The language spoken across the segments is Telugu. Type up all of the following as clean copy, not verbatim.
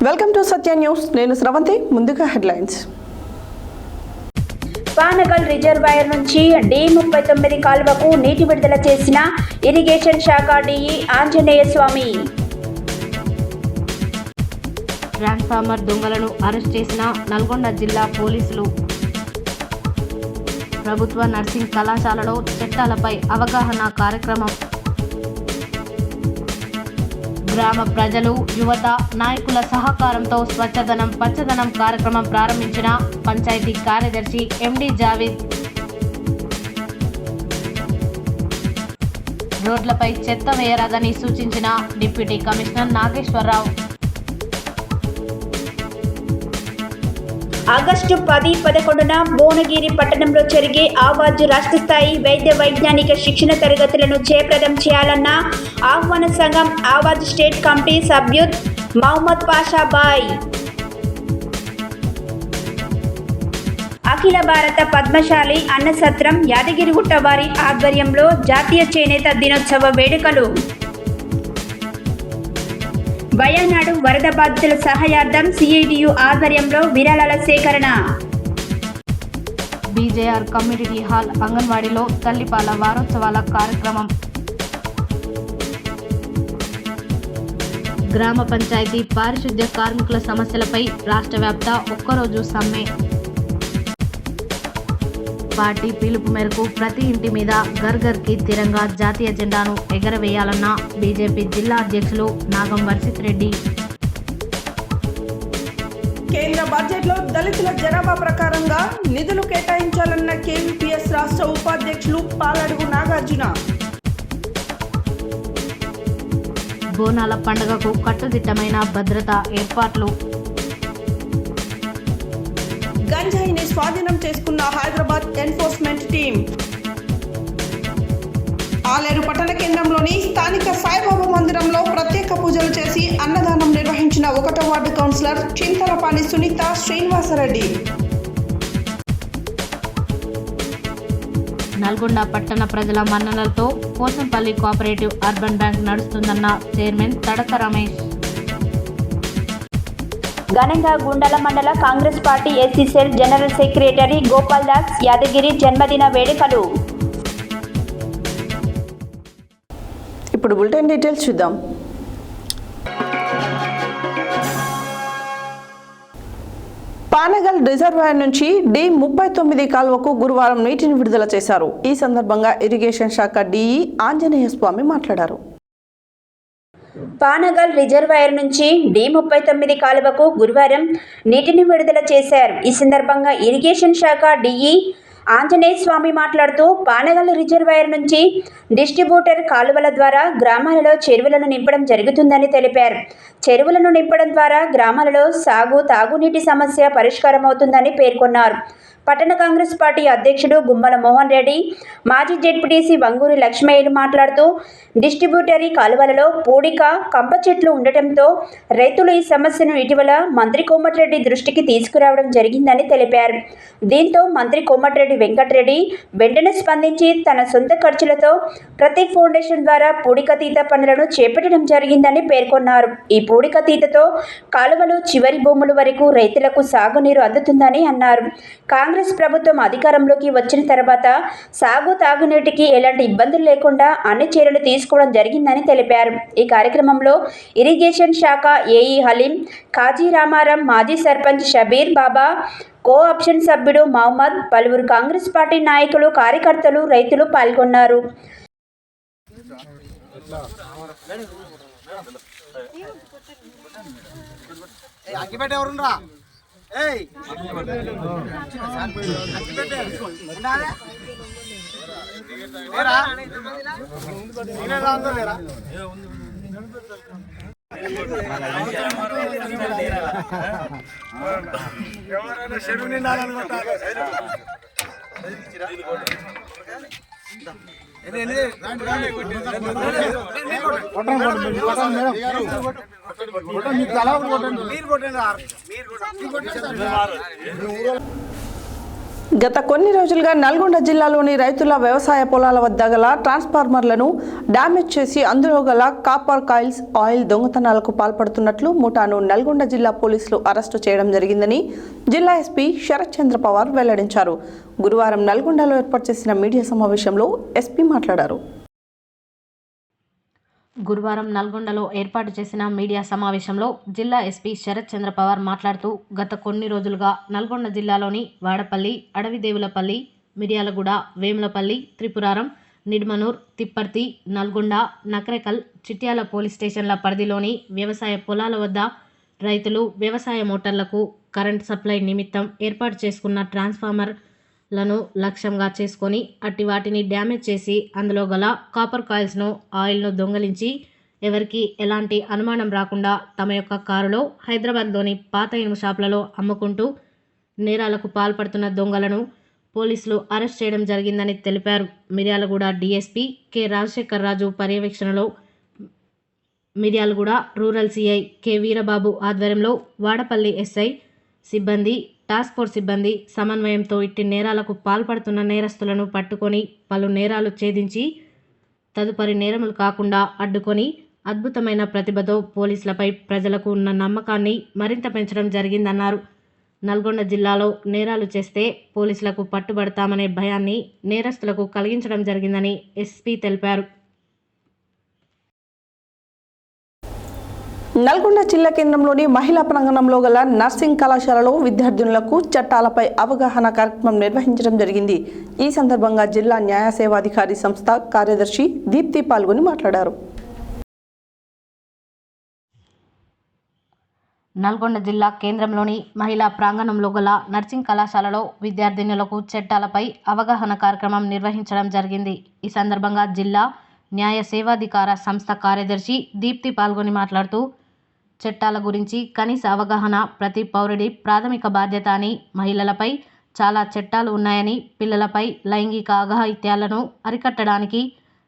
Welcome to Satya news. నేను స్రవంతి. ముందుగా హెడ్లైన్స్. పానగల్ రిజర్వాయర్ నుంచి D39 కాలువకు నీటి విడుదల చేసిన ఇరిగేషన్ శాఖ DE ఆంజనేయ స్వామి. ట్రాన్స్ఫార్మర్ దొంగలను అరెస్ట్ చేసిన నల్గొండ జిల్లా పోలీసులు. ప్రభుత్వ నర్సింగ్ కళాశాలలో చట్టాలపై అవగాహన కార్యక్రమం. గ్రామ ప్రజలు, యువత, నాయకుల సహకారంతో స్వచ్ఛదనం పచ్చదనం కార్యక్రమం ప్రారంభించిన పంచాయతీ కార్యదర్శి MD జావేద్. రోడ్లపై చెత్త వేయరాదని సూచించిన డిప్యూటీ కమిషనర్ నాగేశ్వరరావు. ఆగస్టు 10-11న భువనగిరి పట్టణంలో జరిగే ఆవాజ్ రాష్ట్ర స్థాయి వైద్య వైజ్ఞానిక శిక్షణ తరగతులను జయప్రదం చేయాలన్న ఆహ్వాన సంఘం ఆవాజ్ స్టేట్ కమిటీ సభ్యుడు మహమ్మద్ పాషాబాయ్. అఖిల భారత పద్మశాలి అన్నసత్రం యాదగిరిగుట్ట వారి ఆధ్వర్యంలో జాతీయ చేనేత దినోత్సవ వేడుకలు. వయనాడు వరద బాధితుల సహాయార్థం CITU ఆధ్వర్యంలో విరాళాల సేకరణ. BJR కమ్యూనిటీ హాల్ అంగన్వాడీలో తల్లిపాల వారోత్సవాల కార్యక్రమం. గ్రామ పంచాయతీ పారిశుద్ధ్య కార్మికుల సమస్యలపై రాష్ట్ర వ్యాప్త ఒక్కరోజు సమ్మె. పార్టీ పిలుపు మేరకు ప్రతి ఇంటి మీద ఘర్ ఘర్ కి తిరంగా జాతీయ జెండాను ఎగరవేయాలన్న బీజేపీ జిల్లా అధ్యక్షులు నాగం వర్షిత్ రెడ్డి. కేంద్ర బడ్జెట్లో దళితుల జనాభా ప్రకారంగా నిధులు కేటాయించాలన్న KVPS రాష్ట్ర ఉపాధ్యక్షులు పాలడుగు నాగార్జున. బోనాల పండుగకు కట్టుదిట్టమైన భద్రతా ఏర్పాట్లు. గంజాయిని స్వాధీనం చేసుకున్న హైదరాబాద్ ఎన్ఫోర్స్మెంట్ టీం. ఆలేరు పట్టణ కేంద్రంలోని స్థానిక సాయిబాబా మందిరంలో ప్రత్యేక పూజలు చేసి అన్నదానం నిర్వహించిన 1వ వార్డు కౌన్సిలర్ చింతలపాని సునీత శ్రీనివాసరెడ్డి. నల్గొండ పట్టణ ప్రజల మన్ననలతో పోచంపల్లి కోఆపరేటివ్ అర్బన్ బ్యాంక్ నడుస్తుందన్న చైర్మన్ తడక రమేష్. ఘనంగా గుండాల మండల Congress party SC cell general secretary Gopal Das Yadagiri జన్మదిన వేడుకలు. ఇప్పుడు బులెటిన్ డీటెయిల్స్ చూద్దాం. పానగల్ రిజర్వాయర్ నుంచి D39 కాలువకు గురువారం నీటిని విడుదల చేశారు. ఈ సందర్భంగా ఇరిగేషన్ శాఖ DE ఆంజనేయ స్వామి మాట్లాడారు. పానగల్ రిజర్వాయర్ నుంచి D39 కాలువకు గురువారం నీటిని విడుదల చేశారు. ఈ సందర్భంగా ఇరిగేషన్ శాఖ DE ఆంజనేయ స్వామి మాట్లాడుతూ పానగల్ రిజర్వాయర్ నుంచి డిస్ట్రిబ్యూటర్ కాలువల ద్వారా గ్రామాలలో చెరువులను నింపడం జరుగుతుందని తెలిపారు. చెరువులను నింపడం ద్వారా గ్రామాలలో తాగునీటి సమస్య పరిష్కారమవుతుందని పేర్కొన్నారు. పట్టణ కాంగ్రెస్ పార్టీ అధ్యక్షుడు గుమ్మల మోహన్ రెడ్డి, మాజీ జెడ్పీటీసీ వంగూరి లక్ష్మయ్యలు మాట్లాడుతూ డిస్ట్రిబ్యూటరీ కాలువలలో పూడిక, కంప చెట్లు ఉండటంతో రైతులు ఈ సమస్యను ఇటీవల మంత్రి కోమటిరెడ్డి దృష్టికి తీసుకురావడం జరిగిందని తెలిపారు. దీంతో మంత్రి కోమటిరెడ్డి వెంకటరెడ్డి వెంటనే స్పందించి తన సొంత ఖర్చులతో ప్రతీక్ ఫౌండేషన్ ద్వారా పూడికతీత పనులను చేపట్టడం జరిగిందని పేర్కొన్నారు. ఈ పూడికతీతతో కాలువలు చివరి భూముల వరకు రైతులకు సాగునీరు అందుతుందని అన్నారు. కాంగ్రెస్ ప్రభుత్వం అధికారంలోకి వచ్చిన తర్వాత తాగునీటికి ఎలాంటి ఇబ్బందులు లేకుండా అన్ని చర్యలు తీసుకోవడం జరిగిందని తెలిపారు. ఈ కార్యక్రమంలో ఇరిగేషన్ శాఖ AE హలీం, కాజీ రామారం, మాజీ సర్పంచ్ షబీర్ బాబా, కో-ఆప్షన్ సభ్యుడు మహమ్మద్, పలువురు కాంగ్రెస్ పార్టీ నాయకులు, కార్యకర్తలు, రైతులు పాల్గొన్నారు. గత కొన్ని రోజులుగా నల్గొండ జిల్లాలోని రైతుల వ్యవసాయ పొలాల వద్ద గల ట్రాన్స్ఫార్మర్లను డ్యామేజ్ చేసి అందులో గల కాపర్ కాయిల్స్ ఆయిల్ దొంగతనాలకు పాల్పడుతున్నట్లు ముఠాను నల్గొండ జిల్లా పోలీసులు అరెస్టు చేయడం జరిగిందని జిల్లా ఎస్పీ శరత్ చంద్ర పవార్ వెల్లడించారు. గురువారం నల్గొండలో ఏర్పాటు చేసిన మీడియా సమావేశంలో ఎస్పీ మాట్లాడారు. గురువారం నల్గొండలో ఏర్పాటు చేసిన మీడియా సమావేశంలో జిల్లా ఎస్పీ శరత్ చంద్ర పవార్ మాట్లాడుతూ గత కొన్ని రోజులుగా నల్గొండ జిల్లాలోని వాడపల్లి, అడవిదేవులపల్లి, మిర్యాలగూడ, వేములపల్లి, త్రిపురారం, నిడ్మనూర్, తిప్పర్తి, నల్గొండ, నకరేకల్, చిట్యాల పోలీస్ స్టేషన్ల పరిధిలోని వ్యవసాయ పొలాల వద్ద రైతులు వ్యవసాయ మోటార్లకు కరెంట్ సప్లై నిమిత్తం ఏర్పాటు చేసుకున్న ట్రాన్స్ఫార్మర్లను లక్ష్యంగా చేసుకొని అట్టి వాటిని డ్యామేజ్ చేసి అందులో గల కాపర్ కాయిల్స్ను, ఆయిల్ను దొంగలించి ఎవరికి ఎలాంటి అనుమానం రాకుండా తమ యొక్క కారులో హైదరాబాద్లోని పాత ఇనుము షాపులలో అమ్ముకుంటూ నేరాలకు పాల్పడుతున్న దొంగలను పోలీసులు అరెస్ట్ చేయడం జరిగిందని తెలిపారు. మిర్యాలగూడ డీఎస్పీ కె రాజశేఖర్ రాజు పర్యవేక్షణలో Miryalaguda rural CI K Veerababu ఆధ్వర్యంలో వాడపల్లి ఎస్ఐ సిబ్బంది, టాస్క్ ఫోర్స్ సిబ్బంది సమన్వయంతో ఇట్టి నేరాలకు పాల్పడుతున్న నేరస్తులను పట్టుకొని పలు నేరాలు ఛేదించి తదుపరి నేరములు కాకుండా అడ్డుకొని అద్భుతమైన ప్రతిభతో పోలీసులపై ప్రజలకు ఉన్న నమ్మకాన్ని మరింత పెంచడం జరిగిందన్నారు. నల్గొండ జిల్లాలో నేరాలు చేస్తే పోలీసులకు పట్టుబడతామనే భయాన్ని నేరస్తులకు కలిగించడం జరిగిందని ఎస్పీ తెలిపారు. నల్గొండ జిల్లా కేంద్రంలోని మహిళా ప్రాంగణంలో గల నర్సింగ్ కళాశాలలో విద్యార్థినులకు చట్టాలపై అవగాహన కార్యక్రమం నిర్వహించడం జరిగింది. ఈ సందర్భంగా జిల్లా న్యాయ సేవాధికారి సంస్థ కార్యదర్శి దీప్తి పాల్గొని మాట్లాడారు. నల్గొండ జిల్లా కేంద్రంలోని మహిళా ప్రాంగణంలో గల నర్సింగ్ కళాశాలలో విద్యార్థినులకు చట్టాలపై అవగాహన కార్యక్రమం నిర్వహించడం జరిగింది. ఈ సందర్భంగా జిల్లా న్యాయ సేవాధికార సంస్థ కార్యదర్శి దీప్తి పాల్గొని మాట్లాడుతూ చట్టాల గురించి కనీస అవగాహన ప్రతి పౌరుడి ప్రాథమిక బాధ్యత అని, మహిళలపై చాలా చట్టాలు ఉన్నాయని, పిల్లలపై లైంగిక అఘాయిత్యాలను అరికట్టడానికి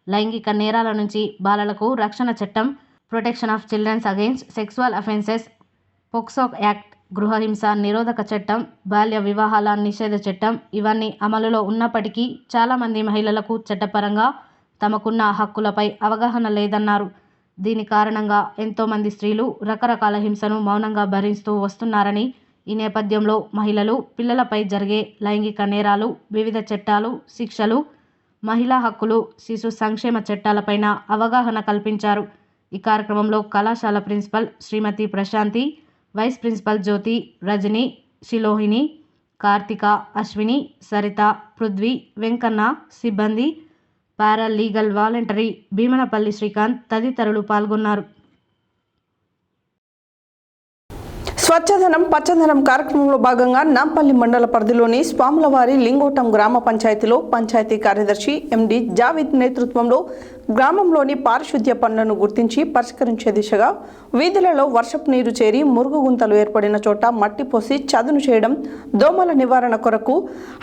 లైంగిక నేరాల నుంచి బాలలకు రక్షణ చట్టం, protection of childrens against sexual offences, POCSO act, గృహహింస నిరోధక చట్టం, బాల్య వివాహాల నిషేధ చట్టం ఇవన్నీ అమలులో ఉన్నప్పటికీ చాలామంది మహిళలకు చట్టపరంగా తమకున్న హక్కులపై అవగాహన లేదన్నారు. దీని కారణంగా ఎంతోమంది స్త్రీలు రకరకాల హింసను మౌనంగా భరిస్తూ వస్తున్నారని, ఈ నేపథ్యంలో మహిళలు, పిల్లలపై జరిగే లైంగిక నేరాలు, వివిధ చట్టాలు, శిక్షలు, మహిళా హక్కులు, శిశు సంక్షేమ చట్టాలపైన అవగాహన కల్పించారు. ఈ కార్యక్రమంలో కళాశాల ప్రిన్సిపల్ శ్రీమతి ప్రశాంతి, వైస్ ప్రిన్సిపల్ జ్యోతి, రజని, శిలోహిని, కార్తిక, అశ్విని, సరిత, పృథ్వీ, వెంకన్న, సిబ్బంది, పారాలీగల్ వాలంటరీ భీమనపల్లి శ్రీకాంత్ తదితరులు పాల్గొన్నారు. స్వచ్ఛధనం పచ్చదనం కార్యక్రమంలో భాగంగా నాంపల్లి మండల పరిధిలోని స్వాములవారి లింగోటం గ్రామ పంచాయతీలో పంచాయతీ కార్యదర్శి ఎండి జావిద్ నేతృత్వంలో గ్రామంలోని పారిశుద్ధ్య పనులను గుర్తించి పరిష్కరించే దిశగా వీధులలో వర్షపు నీరు చేరి మురుగు గుంతలు ఏర్పడిన చోట మట్టి పోసి చదును చేయడం, దోమల నివారణ కొరకు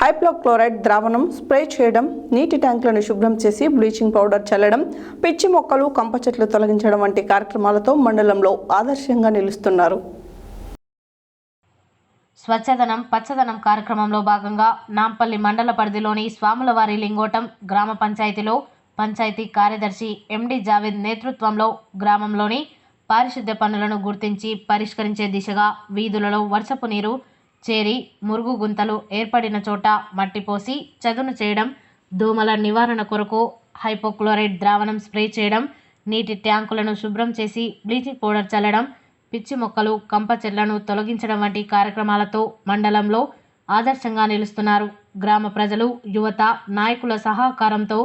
హైప్లోక్లోరైడ్ ద్రావణం స్ప్రే చేయడం, నీటి ట్యాంకులను శుభ్రం చేసి బ్లీచింగ్ పౌడర్ చల్లడం, పిచ్చి మొక్కలు, కంప చెట్లు తొలగించడం వంటి కార్యక్రమాలతో మండలంలో ఆదర్శంగా నిలుస్తున్నారు. స్వచ్ఛధనం పచ్చదనం కార్యక్రమంలో భాగంగా నాంపల్లి మండల పరిధిలోని స్వాములవారి లింగోటం గ్రామ పంచాయతీలో పంచాయతీ కార్యదర్శి ఎండి జావేద్ నేతృత్వంలో గ్రామంలోని పారిశుద్ధ్య పనులను గుర్తించి పరిష్కరించే దిశగా వీధులలో వర్షపు నీరు చేరి మురుగు గుంతలు ఏర్పడిన చోట మట్టి పోసి చదును చేయడం, దోమల నివారణ కొరకు హైపోక్లోరైడ్ ద్రావణం స్ప్రే చేయడం, నీటి ట్యాంకులను శుభ్రం చేసి బ్లీచింగ్ పౌడర్ చల్లడం, పిచ్చి మొక్కలు, కంప చెట్లను తొలగించడం వంటి కార్యక్రమాలతో మండలంలో ఆదర్శంగా నిలుస్తున్నారు. గ్రామ ప్రజలు, యువత, నాయకుల సహకారంతో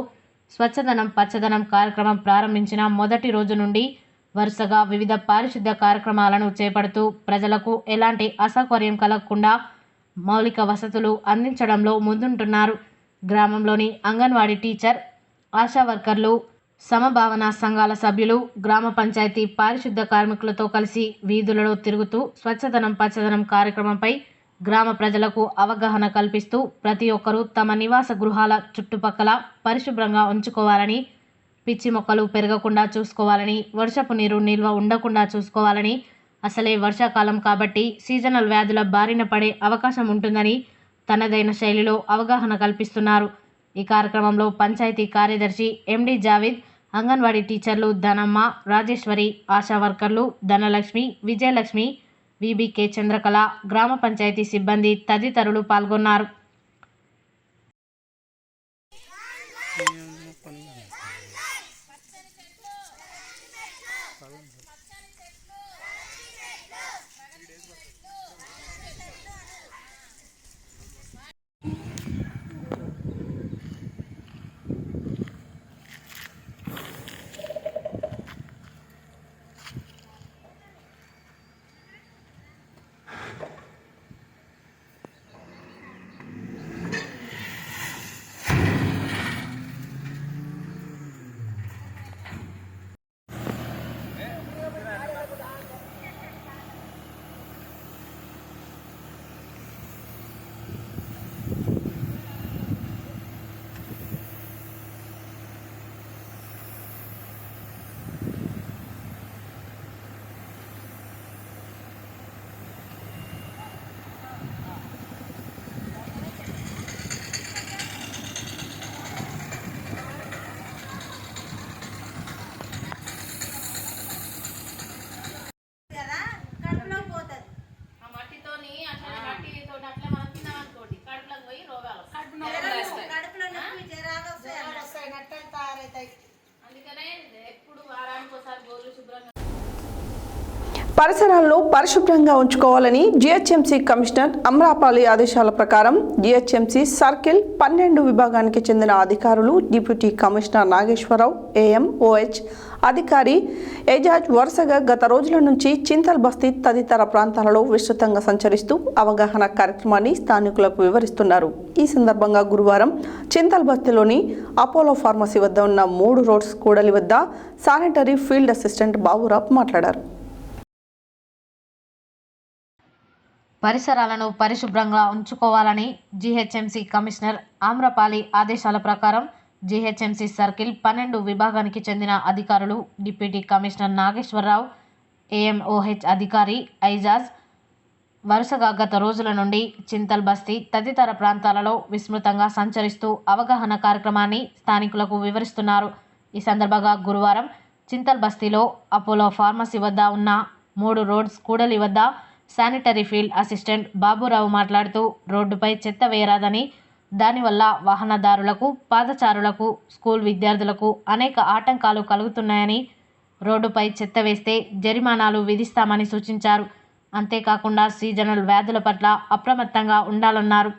స్వచ్ఛధనం పచ్చదనం కార్యక్రమం ప్రారంభించిన మొదటి రోజు నుండి వరుసగా వివిధ పారిశుద్ధ్య కార్యక్రమాలను చేపడుతూ ప్రజలకు ఎలాంటి అసౌకర్యం కలగకుండా మౌలిక వసతులు అందించడంలో ముందుంటున్నారు. గ్రామంలోని అంగన్వాడీ టీచర్, ఆశా వర్కర్లు, సమభావన సంఘాల సభ్యులు, గ్రామ పంచాయతీ పారిశుద్ధ్య కార్మికులతో కలిసి వీధులలో తిరుగుతూ స్వచ్ఛధనం పచ్చదనం కార్యక్రమంపై గ్రామ ప్రజలకు అవగాహన కల్పిస్తూ ప్రతి ఒక్కరూ తమ నివాస గృహాల చుట్టుపక్కల పరిశుభ్రంగా ఉంచుకోవాలని, పిచ్చి మొక్కలు పెరగకుండా చూసుకోవాలని, వర్షపు నీరు నిల్వ ఉండకుండా చూసుకోవాలని, అసలే వర్షాకాలం కాబట్టి సీజనల్ వ్యాధుల బారిన పడే అవకాశం ఉంటుందని తనదైన శైలిలో అవగాహన కల్పిస్తున్నారు. ఈ కార్యక్రమంలో పంచాయతీ కార్యదర్శి ఎండి జావేద్, అంగన్వాడీ టీచర్లు ధనమ్మ, రాజేశ్వరి, ఆశా వర్కర్లు ధనలక్ష్మి, విజయలక్ష్మి, విబికే చంద్రకళ, గ్రామ పంచాయతీ సిబ్బంది తదితరులు పాల్గొన్నారు. పరిసరాల్లో పరిశుభ్రంగా ఉంచుకోవాలని జీహెచ్ఎంసీ కమిషనర్ అమ్రాపాలి ఆదేశాల ప్రకారం జీహెచ్ఎంసీ సర్కిల్ 12 విభాగానికి చెందిన అధికారులు, డిప్యూటీ కమిషనర్ నాగేశ్వరరావు, ఏఎంఓహెచ్ అధికారి ఏజాజ్ వరుసగా గత రోజుల నుంచి చింతల్ బస్తీ తదితర ప్రాంతాలలో విస్తృతంగా సంచరిస్తూ అవగాహన కార్యక్రమాన్ని స్థానికులకు వివరిస్తున్నారు. ఈ సందర్భంగా గురువారం చింతల్ బస్తీలోని అపోలో ఫార్మసీ వద్ద ఉన్న 3 రోడ్స్ కూడలి వద్ద శానిటరీ ఫీల్డ్ అసిస్టెంట్ బాబురావు మాట్లాడారు. పరిసరాలను పరిశుభ్రంగా ఉంచుకోవాలని జీహెచ్ఎంసీ కమిషనర్ ఆమ్రపాలి ఆదేశాల ప్రకారం జీహెచ్ఎంసీ సర్కిల్ 12 విభాగానికి చెందిన అధికారులు, డిప్యూటీ కమిషనర్ నాగేశ్వరరావు, ఏఎంఓహెచ్ అధికారి ఐజాజ్ వరుసగా గత రోజుల నుండి చింతల్ బస్తీ తదితర ప్రాంతాలలో విస్తృతంగా సంచరిస్తూ అవగాహన కార్యక్రమాన్ని స్థానికులకు వివరిస్తున్నారు. ఈ సందర్భంగా గురువారం చింతల్ బస్తీలో అపోలో ఫార్మసీ వద్ద ఉన్న 3 రోడ్స్ కూడలి వద్ద శానిటరీ ఫీల్డ్ అసిస్టెంట్ బాబురావు మాట్లాడుతూ రోడ్డుపై చెత్త వేయరాదని, దానివల్ల వాహనదారులకు, పాదచారులకు, స్కూల్ విద్యార్థులకు అనేక ఆటంకాలు కలుగుతున్నాయని, రోడ్డుపై చెత్త వేస్తే జరిమానాలు విధిస్తామని సూచించారు. అంతేకాకుండా సీజనల్ వ్యాధుల పట్ల అప్రమత్తంగా ఉండాలన్నారు.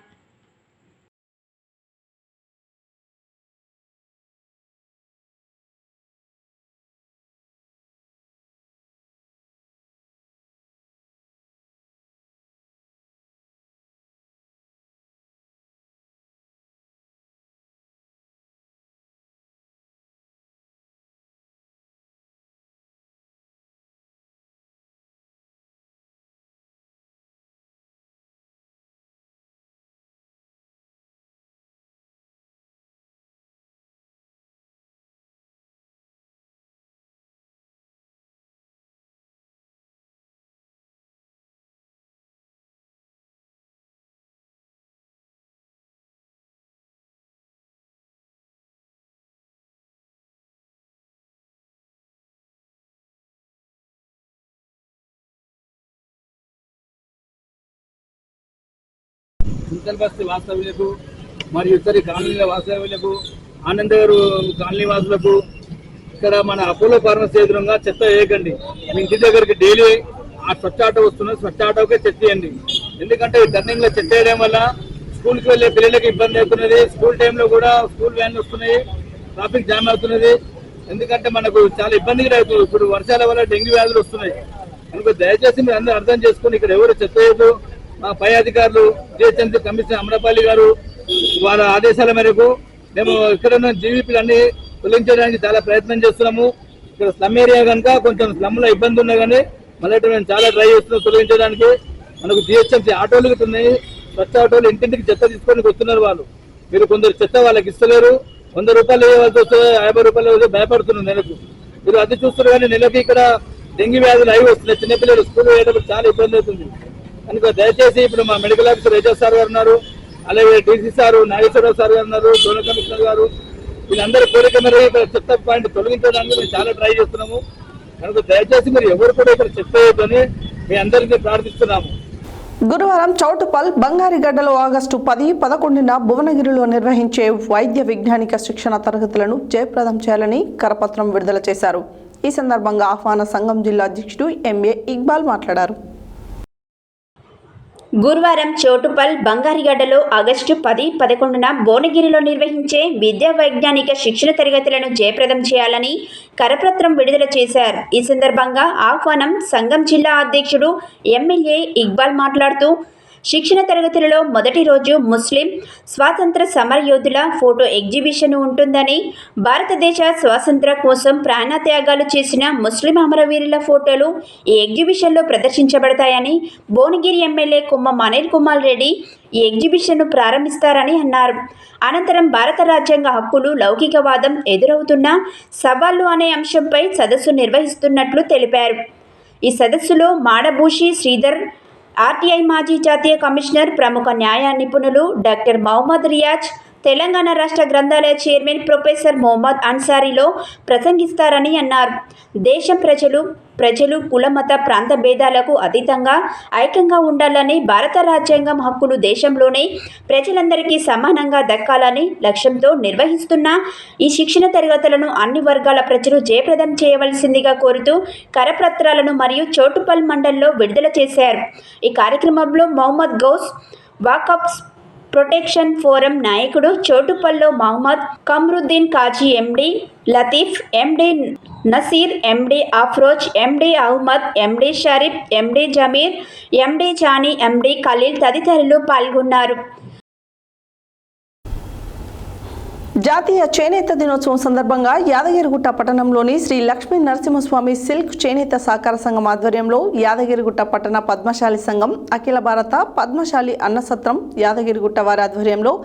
చింతల్ బస్తీ వాస్తవ్యులకు మరియు ఇతర కాలనీల వాస్తవ్యులకు, ఆనందగారు కాలనీ వాసులకు, ఇక్కడ మన అపోలో ఫార్మసీ ఎదురుగా చెత్త వేయకండి. మీ ఇంటి దగ్గరికి డైలీ ఆ స్వచ్ఛ ఆటో వస్తున్నది, స్వచ్ఛ ఆటోకే చెత్త వేయండి. ఎందుకంటే ఈ టర్నింగ్ లో చెత్త వేయడం వల్ల స్కూల్కి వెళ్ళే పిల్లలకి ఇబ్బంది అవుతున్నది. స్కూల్ టైంలో కూడా స్కూల్ వ్యాన్లు వస్తున్నాయి, ట్రాఫిక్ జామ్ అవుతున్నది. ఎందుకంటే మనకు చాలా ఇబ్బందిగా అవుతుంది. ఇప్పుడు వర్షాల వల్ల డెంగ్యూ వ్యాధులు వస్తున్నాయి కనుక దయచేసి మీరు అందరూ అర్థం చేసుకుని ఇక్కడ ఎవరు చెత్త వేయదు. మా పై అధికారులు జిహెచ్ఎంసీ కమిషనర్ అమ్రపాలి గారు వారి ఆదేశాల మేరకు మేము ఇక్కడ ఉన్న జీవీపీలు అన్ని తొలగించడానికి చాలా ప్రయత్నం చేస్తున్నాము. ఇక్కడ స్లమ్ ఏరియా కనుక కొంచెం స్లమ్ లో ఇబ్బంది ఉన్నా కానీ మళ్ళీ మేము చాలా ట్రై చేస్తున్నాం తొలగించడానికి. మనకు జిహెచ్ఎంసీ ఆటోలు ఉన్నాయి, స్వచ్ఛ ఆటోలు ఇంటింటికి చెత్త తీసుకొని వస్తున్నారు. వాళ్ళు మీరు కొందరు చెత్త వాళ్ళకి ఇస్తలేరు, 100 రూపాయలు వేయవలసి వస్తే 50 రూపాయలు భయపడుతున్నారు నెలకు. మీరు అది చూస్తున్నారు కానీ నెలకి ఇక్కడ డెంగ్యూ వ్యాధులు అవి వస్తున్నాయి. చిన్నపిల్లలు స్కూల్ వేయడానికి చాలా ఇబ్బంది అవుతుంది కనుక దయచేసి ఇప్పుడు మా మెడికల్ ఆఫీసర్ ఏజాజ్ సార్ గారు ఉన్నారు, అలాగే డీసీ సారు, నాగేశ్వరరావు సార్ గారు ఉన్నారు, జోనల్ కమిషనర్ గారు, వీళ్ళందరూ కోరిక మేరకు ఇక్కడ చెత్త పాయింట్ తొలగించడానికి మేము చాలా ట్రై చేస్తున్నాము. కనుక దయచేసి మీరు ఎవరు కూడా ఇక్కడ చెత్త వేయొద్దని మీ అందరికీ ప్రార్థిస్తున్నాము. గురువారం చౌటుపల్ బంగారిగడ్డలో ఆగస్టు 10-11న భువనగిరిలో నిర్వహించే వైద్య విజ్ఞానిక శిక్షణ తరగతులను జయప్రదం చేయాలని కరపత్రం విడుదల చేశారు. ఈ సందర్భంగా ఆహ్వాన సంఘం జిల్లా అధ్యక్షుడు ఎంఏ ఇక్బాల్ మాట్లాడారు. గురువారం చోటుపల్ బంగారిగడ్డలో ఆగస్టు 10-11న భువనగిరిలో నిర్వహించే విద్యా వైజ్ఞానిక శిక్షణ తరగతులను జయప్రదం చేయాలని కరపత్రం విడుదల చేశారు. ఈ సందర్భంగా ఆహ్వానం సంఘం జిల్లా అధ్యక్షుడు ఎమ్మెల్యే ఇక్బాల్ మాట్లాడుతూ శిక్షణ తరగతులలో మొదటి రోజు ముస్లిం స్వాతంత్ర సమరయోధుల ఫోటో ఎగ్జిబిషన్ ఉంటుందని, భారతదేశ స్వాతంత్ర కోసం ప్రాణత్యాగాలు చేసిన ముస్లిం అమరవీరుల ఫోటోలు ఈ ఎగ్జిబిషన్లో ప్రదర్శించబడతాయని, భువనగిరి ఎమ్మెల్యే కుమ్మం అనిల్ కుమార్ రెడ్డి ఈ ఎగ్జిబిషన్ను ప్రారంభిస్తారని అన్నారు. అనంతరం భారత రాజ్యాంగ హక్కులు, లౌకికవాదం ఎదురవుతున్న సవాళ్లు అనే అంశంపై సదస్సు నిర్వహిస్తున్నట్లు తెలిపారు. ఈ సదస్సులో మాడభూషి శ్రీధర్, ఆర్టీఐ మాజీ జాతీయ కమిషనర్, ప్రముఖ న్యాయ నిపుణులు డాక్టర్ మహమ్మద్ రియాజ్, తెలంగాణ రాష్ట్ర గ్రంథాలయ చైర్మన్ ప్రొఫెసర్ మొహమ్మద్ అన్సారీలో ప్రసంగిస్తారని అన్నారు. దేశం ప్రజలు కులమత ప్రాంత భేదాలకు అతీతంగా ఐక్యంగా ఉండాలని, భారత రాజ్యాంగం హక్కులు దేశంలోనే ప్రజలందరికీ సమానంగా దక్కాలని లక్ష్యంతో నిర్వహిస్తున్న ఈ శిక్షణ తరగతులను అన్ని వర్గాల ప్రజలు జయప్రదం చేయవలసిందిగా కోరుతూ కరపత్రాలను మరియు చోటుపల్ మండలంలో విడుదల చేశారు. ఈ కార్యక్రమంలో మొహమ్మద్ గౌస్, వాకఫ్ ప్రొటెక్షన్ ఫోరం నాయకుడు చోటుపల్లో మహమ్మద్, కమ్రుద్దీన్ కాజీ, ఎండి లతీఫ్, ఎండి నసీర్, ఎండి అఫ్రోజ్, ఎండి అహ్మద్, ఎండి షరీఫ్, ఎండి జమీర్, ఎండి జానీ, ఎండి ఖలీల్ తదితరులు పాల్గొన్నారు. జాతీయ చేనేత దినోత్సవం సందర్భంగా యాదగిరిగుట్ట పట్టణంలోని శ్రీ లక్ష్మీ నరసింహస్వామి సిల్క్ చేనేత సహకార సంఘం ఆధ్వర్యంలో యాదగిరిగుట్ట పట్టణ పద్మశాలి సంఘం, అఖిల భారత పద్మశాలి అన్నసత్రం యాదగిరిగుట్ట వారి ఆధ్వర్యంలో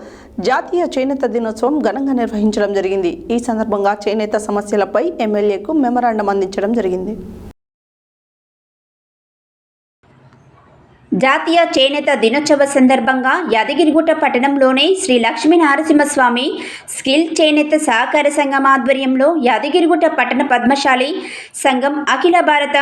జాతీయ చేనేత దినోత్సవం ఘనంగా నిర్వహించడం జరిగింది. ఈ సందర్భంగా చేనేత సమస్యలపై ఎమ్మెల్యేకు మెమరాండం అందించడం జరిగింది. జాతీయ చేనేత దినోత్సవ సందర్భంగా యాదగిరిగుట్ట పట్టణంలోని శ్రీ లక్ష్మీ నరసింహస్వామి స్కిల్ చేనేత సహకార సంఘం ఆధ్వర్యంలో యాదగిరిగుట్ట పట్టణ పద్మశాలి సంఘం, అఖిల భారత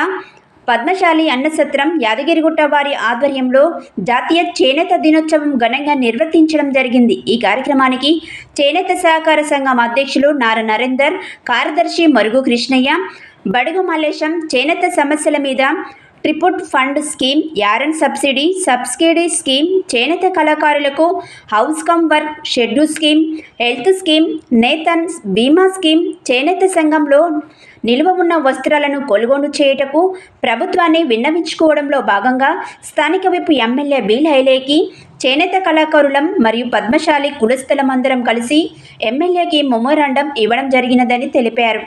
పద్మశాలి అన్నసత్రం యాదగిరిగుట్ట వారి ఆధ్వర్యంలో జాతీయ చేనేత దినోత్సవం ఘనంగా నిర్వర్తించడం జరిగింది. ఈ కార్యక్రమానికి చేనేత సహకార సంఘం అధ్యక్షులు నార నరేందర్, కార్యదర్శి మరుగు కృష్ణయ్య, బడుగు మల్లేశం చేనేత సమస్యల మీద thrift fund scheme, yarn subsidy scheme, చేనేత కళాకారులకు house cum work schedule scheme, health scheme, Nethan Bima scheme, చేనేత సంఘంలో నిల్వ ఉన్న వస్త్రాలను కొనుగోలు చేయుటకు ప్రభుత్వాన్ని విన్నవించుకోవడంలో భాగంగా స్థానిక విప్ ఎమ్మెల్యే బీలైలేకి చేనేత కళాకారులం మరియు పద్మశాలి కులస్థలమందరం కలిసి ఎమ్మెల్యేకి మెమోరాండం ఇవ్వడం జరిగినదని తెలిపారు.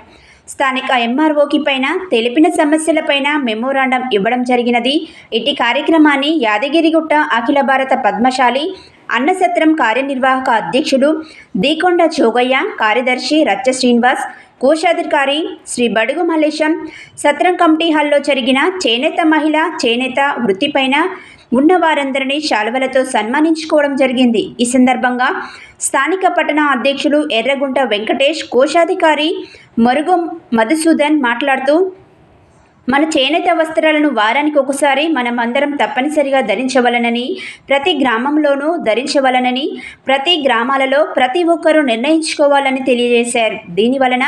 స్థానిక ఎంఆర్ఓకి పైన తెలిపిన సమస్యలపైన మెమోరాండం ఇవ్వడం జరిగినది. ఇటు కార్యక్రమాన్ని యాదగిరిగుట్ట అఖిల భారత పద్మశాలి అన్నసత్రం కార్యనిర్వాహక అధ్యక్షుడు దీకొండ జోగయ్య, కార్యదర్శి రచ్చ శ్రీనివాస్, కోశాధికారి శ్రీ బడుగు మల్లేశం, సత్రం కమిటీ హాల్లో జరిగిన చేనేత వృత్తిపైన ఉన్న వారందరినీ శాలువలతో సన్మానించుకోవడం జరిగింది. ఈ సందర్భంగా స్థానిక పట్టణ అధ్యక్షులు ఎర్రగుంట వెంకటేష్, కోశాధికారి మరుగు మధుసూదన్ మాట్లాడుతూ, మన చేనేత వస్త్రాలను వారానికి ఒకసారి మనం అందరం తప్పనిసరిగా ధరించవలనని, ప్రతి గ్రామంలోనూ ధరించవలనని, ప్రతి గ్రామాలలో ప్రతి ఒక్కరూ నిర్ణయించుకోవాలని తెలియజేశారు. దీనివలన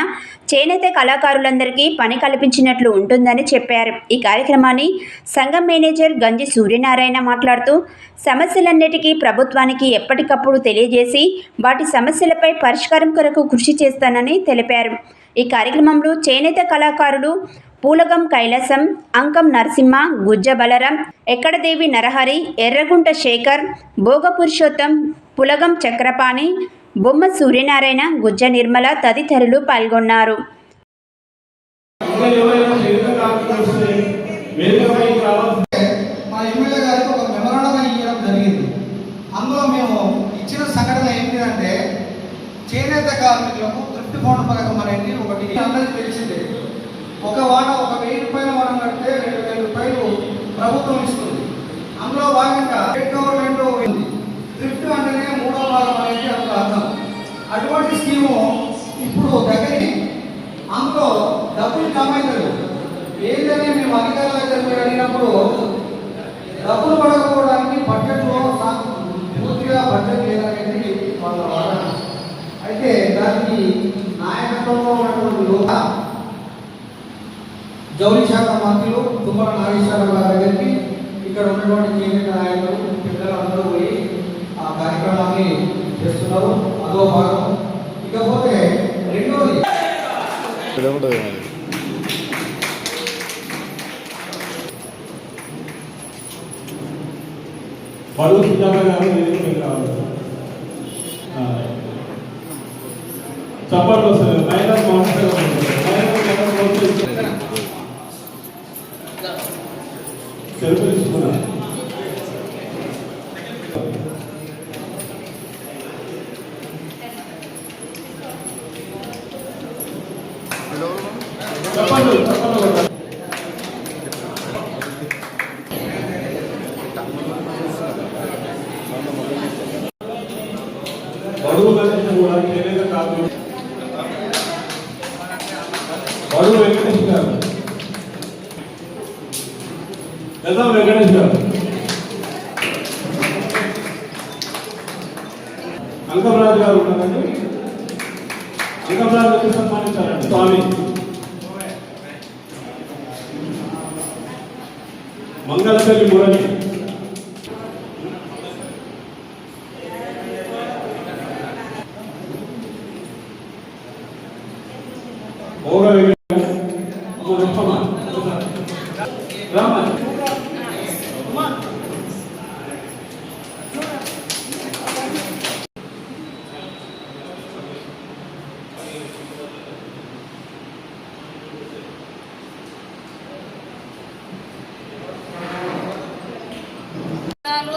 చేనేత కళాకారులందరికీ పని కల్పించినట్లు ఉంటుందని చెప్పారు. ఈ కార్యక్రమాన్ని సంఘం మేనేజర్ గంజి సూర్యనారాయణ మాట్లాడుతూ, సమస్యలన్నిటికీ ప్రభుత్వానికి ఎప్పటికప్పుడు తెలియజేసి వాటి సమస్యలపై పరిష్కారం కొరకు కృషి చేస్తానని తెలిపారు. ఈ కార్యక్రమంలో చేనేత కళాకారులు పూలగం కైలాసం, అంకం నరసింహ, గుజ్జ బలరాం, ఎక్కడదేవి నరహరి, ఎర్రగుంట శేఖర్, భోగ పురుషోత్తం, పులగం చక్రపాణి, బొమ్మ సూర్యనారాయణ, గుజ్జ నిర్మల తదితరులు పాల్గొన్నారు. చేనేత కార్మికులకు తృప్తి ఫండ్ పథకం అనేది ఒకటి అందరికీ తెలిసిందే. ఒక 1000 రూపాయల వారం కడితే 2000 రూపాయలు ప్రభుత్వం ఇస్తుంది. అందులో భాగంగా స్టేట్ గవర్నమెంట్ ఉంది. థ్రిఫ్ట్ అంటేనే స్కీము ఇప్పుడు దగ్గరికి అందులో డబ్బులు జమ అవుతారు. ఏదైనా మేము అధికారుల దగ్గర అడిగినప్పుడు డబ్బులు పడకపోవడానికి బడ్జెట్లో పూర్తిగా బడ్జెట్ లేదనేది వాళ్ళ వాదన. అయితే దానికి నాయకత్వంలో ఉన్నటువంటి యువత జౌళి శాఖ మంత్రులు తుమ్మల నాగేశ్వరరావు గారి దగ్గరికి ఇక్కడ ఉన్నటువంటి కేంద్ర నాయకులు పిల్లలందరూ పోయి ఆ కార్యక్రమాన్ని చేస్తున్నారు. అదో భాగం. ఇకపోతే రెండోది వాళ్ళు సుజాత గారు చప్పట్లు వస్తుంది. సెల్ఫీ తీసుకున్నా చప్పట్లు బడుగు గణేష్ కూడా చేనేత కాదు. బడుగు వెంకటేష్ గారు, గతం వెంకటేష్ గారు, అంకమరాజు గారు ఉన్నారండి. అంకమరాజు సన్మానించారండి స్వామి. మంగళపల్లి మురళి,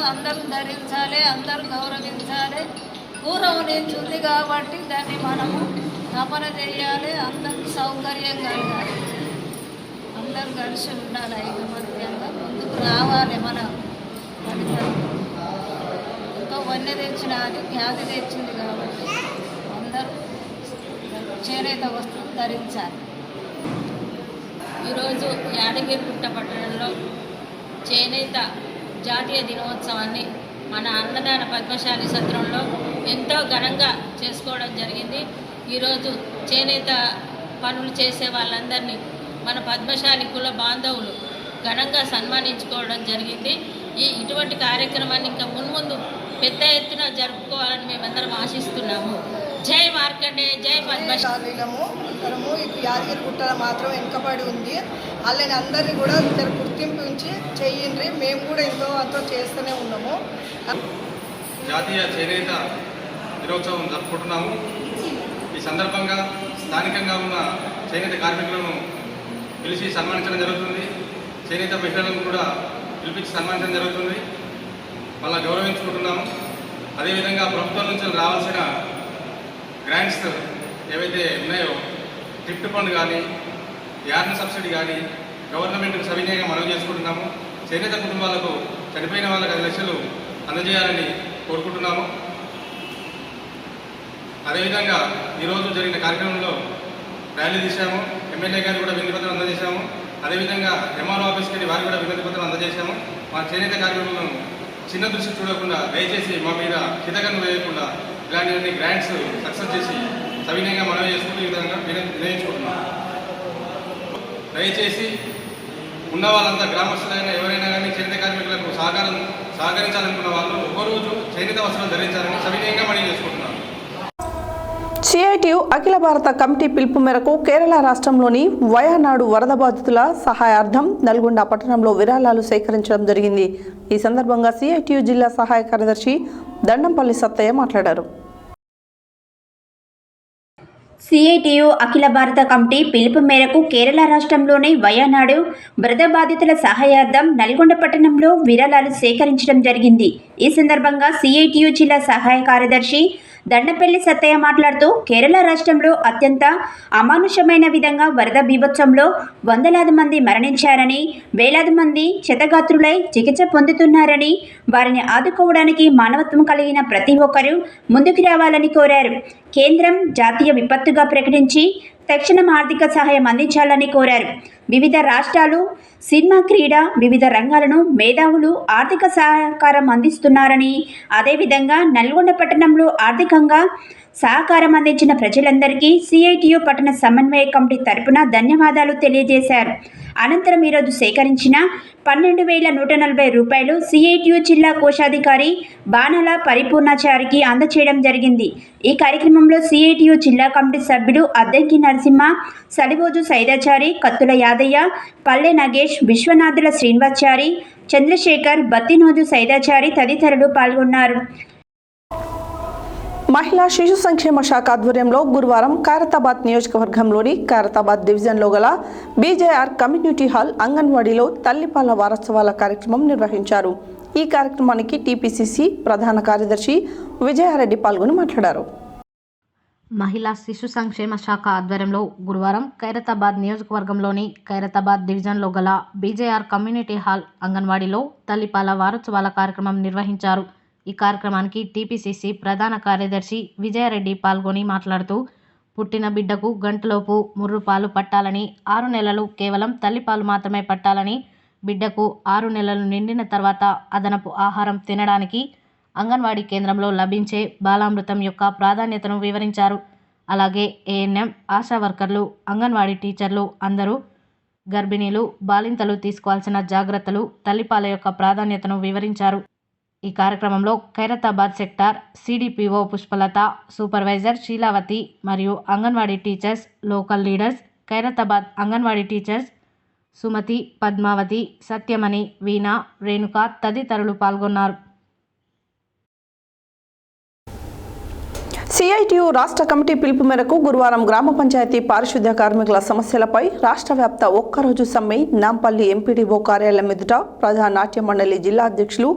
అందరూ ధరించాలి, అందరూ గౌరవించాలి. పూర్వం నుంచి ఉంది కాబట్టి దాన్ని మనము తపన చేయాలి. అందరూ సౌకర్యంగా ఉండాలి, అందరూ కలిసి ఉండాలి, ఐకమత్యంగా ముందుకు రావాలి. మన ఫలితం ఎంతో వన్నె తెచ్చిన అది ఖ్యాతి తెచ్చింది కాబట్టి అందరూ చేనేత వస్తువులు ధరించాలి. ఈరోజు యాదగిరిగుట్ట పట్టణంలో చేనేత జాతీయ దినోత్సవాన్ని మన అన్నదాన పద్మశాలి సత్రంలో ఎంతో ఘనంగా చేసుకోవడం జరిగింది. ఈరోజు చేనేత పనులు చేసే వాళ్ళందరినీ మన పద్మశాలి కుల బాంధవులు ఘనంగా సన్మానించుకోవడం జరిగింది. ఇటువంటి కార్యక్రమాన్ని ఇంకా మున్ముందు పెద్ద ఎత్తున జరుపుకోవాలని మేమందరం ఆశిస్తున్నాము. జై మార్కండేయ, జై పద్మశాలీలము. అందరము ఇప్పుడు యాదగిరిగుట్టలో మాత్రం వెనుకబడి ఉంది. వాళ్ళని అందరినీ కూడా గుర్తింపు ఉంచి చెయ్యండి. మేము కూడా ఎంతో అంతో చేస్తూనే ఉన్నాము. జాతీయ చేనేత దినోత్సవం జరుపుకుంటున్నాము. ఈ సందర్భంగా స్థానికంగా ఉన్న చేనేత కార్మికులను పిలిచి సన్మానించడం జరుగుతుంది. చేనేత మహిళలను కూడా పిలిపించి సన్మానించడం జరుగుతుంది. వాళ్ళని గౌరవించుకుంటున్నాము. అదేవిధంగా ప్రభుత్వం నుంచి రావాల్సిన గ్రాంట్స్ ఏవైతే ఉన్నాయో టిప్ట్ ఫండ్ కానీ యార్న్ సబ్సిడీ కానీ గవర్నమెంట్కి సవినయంగా మనవి చేసుకుంటున్నాము. చేనేత కుటుంబాలకు చనిపోయిన వాళ్ళకి 5 లక్షలు అందజేయాలని కోరుకుంటున్నాము. అదేవిధంగా ఈరోజు జరిగిన కార్యక్రమంలో ర్యాలీ తీశాము. ఎమ్మెల్యే గారికి కూడా వినతిపత్రం అందజేశాము. అదేవిధంగా ఎంఆర్ఓ ఆఫీస్కి వెళ్ళి వారికి కూడా వినతిపత్రం అందజేశాము. మా చేనేత కార్మికులను చిన్న దృష్టి చూడకుండా దయచేసి మా మీద హితకన్ను వేయకుండా ఇలాంటివన్నీ గ్రాంట్స్ సక్సెస్ చేసి సవినయంగా మనవి చేసుకుంటూ ఈ విధంగా వినియోగించుకుంటున్నాం. దయచేసి ఉన్న వాళ్ళంతా గ్రామస్తులైనా ఎవరైనా కానీ చేనేత కార్మికులకు సహకరించాలనుకున్న వాళ్ళు ఒకరోజు చేనేత వస్త్రాలు ధరించాలని సవినయంగా మనవి చేసుకుంటున్నాం. సిఐటియు అఖిల భారత కమిటీ పిలుపు మేరకు కేరళ రాష్ట్రంలోని వయనాడు వరద బాధితుల సహాయార్థం నల్గొండ పట్టణంలో విరాళాలు సేకరించడం జరిగింది. ఈ సందర్భంగా సిఐటియు జిల్లా సహాయ కార్యదర్శి దండంపల్లి సత్తయ్య మాట్లాడారు. సిఐటియు అఖిల భారత కమిటీ పిలుపు మేరకు కేరళ రాష్ట్రంలోని వయనాడు వరద బాధితుల సహాయార్థం నల్గొండ పట్టణంలో విరాళాలు సేకరించడం జరిగింది. ఈ సందర్భంగా సిఐటియు జిల్లా సహాయ కార్యదర్శి దండపల్లి సత్తయ్య మాట్లాడుతూ కేరళ రాష్ట్రంలో అత్యంత అమానుషమైన విధంగా వరద బీభత్సంలో వందలాది మంది మరణించారని, వేలాది మంది క్షతగాత్రులై చికిత్స పొందుతున్నారని, వారిని ఆదుకోవడానికి మానవత్వం కలిగిన ప్రతి ఒక్కరూ ముందుకు రావాలని కోరారు. కేంద్రం జాతీయ విపత్తుగా ప్రకటించి తక్షణం ఆర్థిక సహాయం అందించాలని కోరారు. వివిధ రాష్ట్రాలు సినిమా, క్రీడ వివిధ రంగాలను మేధావులు ఆర్థిక సహకారం అందిస్తున్నారని, అదేవిధంగా నల్గొండ పట్టణంలో ఆర్థికంగా సహకారం అందించిన ప్రజలందరికీ సిఐటియు పట్టణ సమన్వయ కమిటీ తరపున ధన్యవాదాలు తెలియజేశారు. అనంతరం ఈరోజు సేకరించిన 12,140 రూపాయలు సిఐటియు జిల్లా కోశాధికారి బాణాల పరిపూర్ణాచారికి అందచేయడం జరిగింది. ఈ కార్యక్రమంలో సిఐటియు జిల్లా కమిటీ సభ్యులు అద్దంకి నరసింహ, సలిబోజు సైదాచారి, కత్తుల యాదయ్య, పల్లె నగేష్, విశ్వనాథుల శ్రీనివాచారి, చంద్రశేఖర్, బత్తినోజు సైదాచారి తదితరులు పాల్గొన్నారు. మహిళా శిశు సంక్షేమ శాఖ ఆధ్వర్యంలో గురువారం ఖైరతాబాద్ నియోజకవర్గంలోని ఖైరతాబాద్ డివిజన్లో గల బీజేఆర్ కమ్యూనిటీ హాల్ అంగన్వాడీలో తల్లిపాల వారోత్సవాల కార్యక్రమం నిర్వహించారు. ఈ కార్యక్రమానికి టీపీసీసీ ప్రధాన కార్యదర్శి విజయారెడ్డి పాల్గొని మాట్లాడారు. మహిళా శిశు సంక్షేమ శాఖ ఆధ్వర్యంలో గురువారం ఖైరతాబాద్ నియోజకవర్గంలోని ఖైరతాబాద్ డివిజన్లో గల బీజేఆర్ కమ్యూనిటీ హాల్ అంగన్వాడీలో తల్లిపాల వారోత్సవాల కార్యక్రమం నిర్వహించారు. ఈ కార్యక్రమానికి టీపీసీసీ ప్రధాన కార్యదర్శి విజయారెడ్డి పాల్గొని మాట్లాడుతూ, పుట్టిన బిడ్డకు గంటలోపు ముర్రు పాలు పట్టాలని, 6 నెలలు కేవలం తల్లిపాలు మాత్రమే పట్టాలని, బిడ్డకు 6 నెలలు నిండిన తర్వాత అదనపు ఆహారం తినడానికి అంగన్వాడీ కేంద్రంలో లభించే బాలామృతం యొక్క ప్రాధాన్యతను వివరించారు. అలాగే ఏఎన్ఎం, ఆశా వర్కర్లు, అంగన్వాడీ టీచర్లు అందరూ గర్భిణీలు, బాలింతలు తీసుకోవాల్సిన జాగ్రత్తలు, తల్లిపాల యొక్క ప్రాధాన్యతను వివరించారు. ఈ కార్యక్రమంలో Khairatabad sector CDPO Pushpalatha, supervisor Sheelavathi మరియు anganwadi teachers, local leaders, Khairatabad anganwadi teachers Sumathi, Padmavathi, Satyamani, Veena, Renuka తదితరులు పాల్గొన్నారు. సిఐటియు రాష్ట్ర కమిటీ పిలుపు మేరకు గురువారం గ్రామ పంచాయతీ పారిశుద్ధ్య కార్మికుల సమస్యలపై రాష్ట్ర వ్యాప్త ఒక్కరోజు సమ్మె నాంపల్లి ఎంపీడీఓ కార్యాలయం ఎదుట ప్రజా నాట్య మండలి జిల్లా అధ్యక్షులు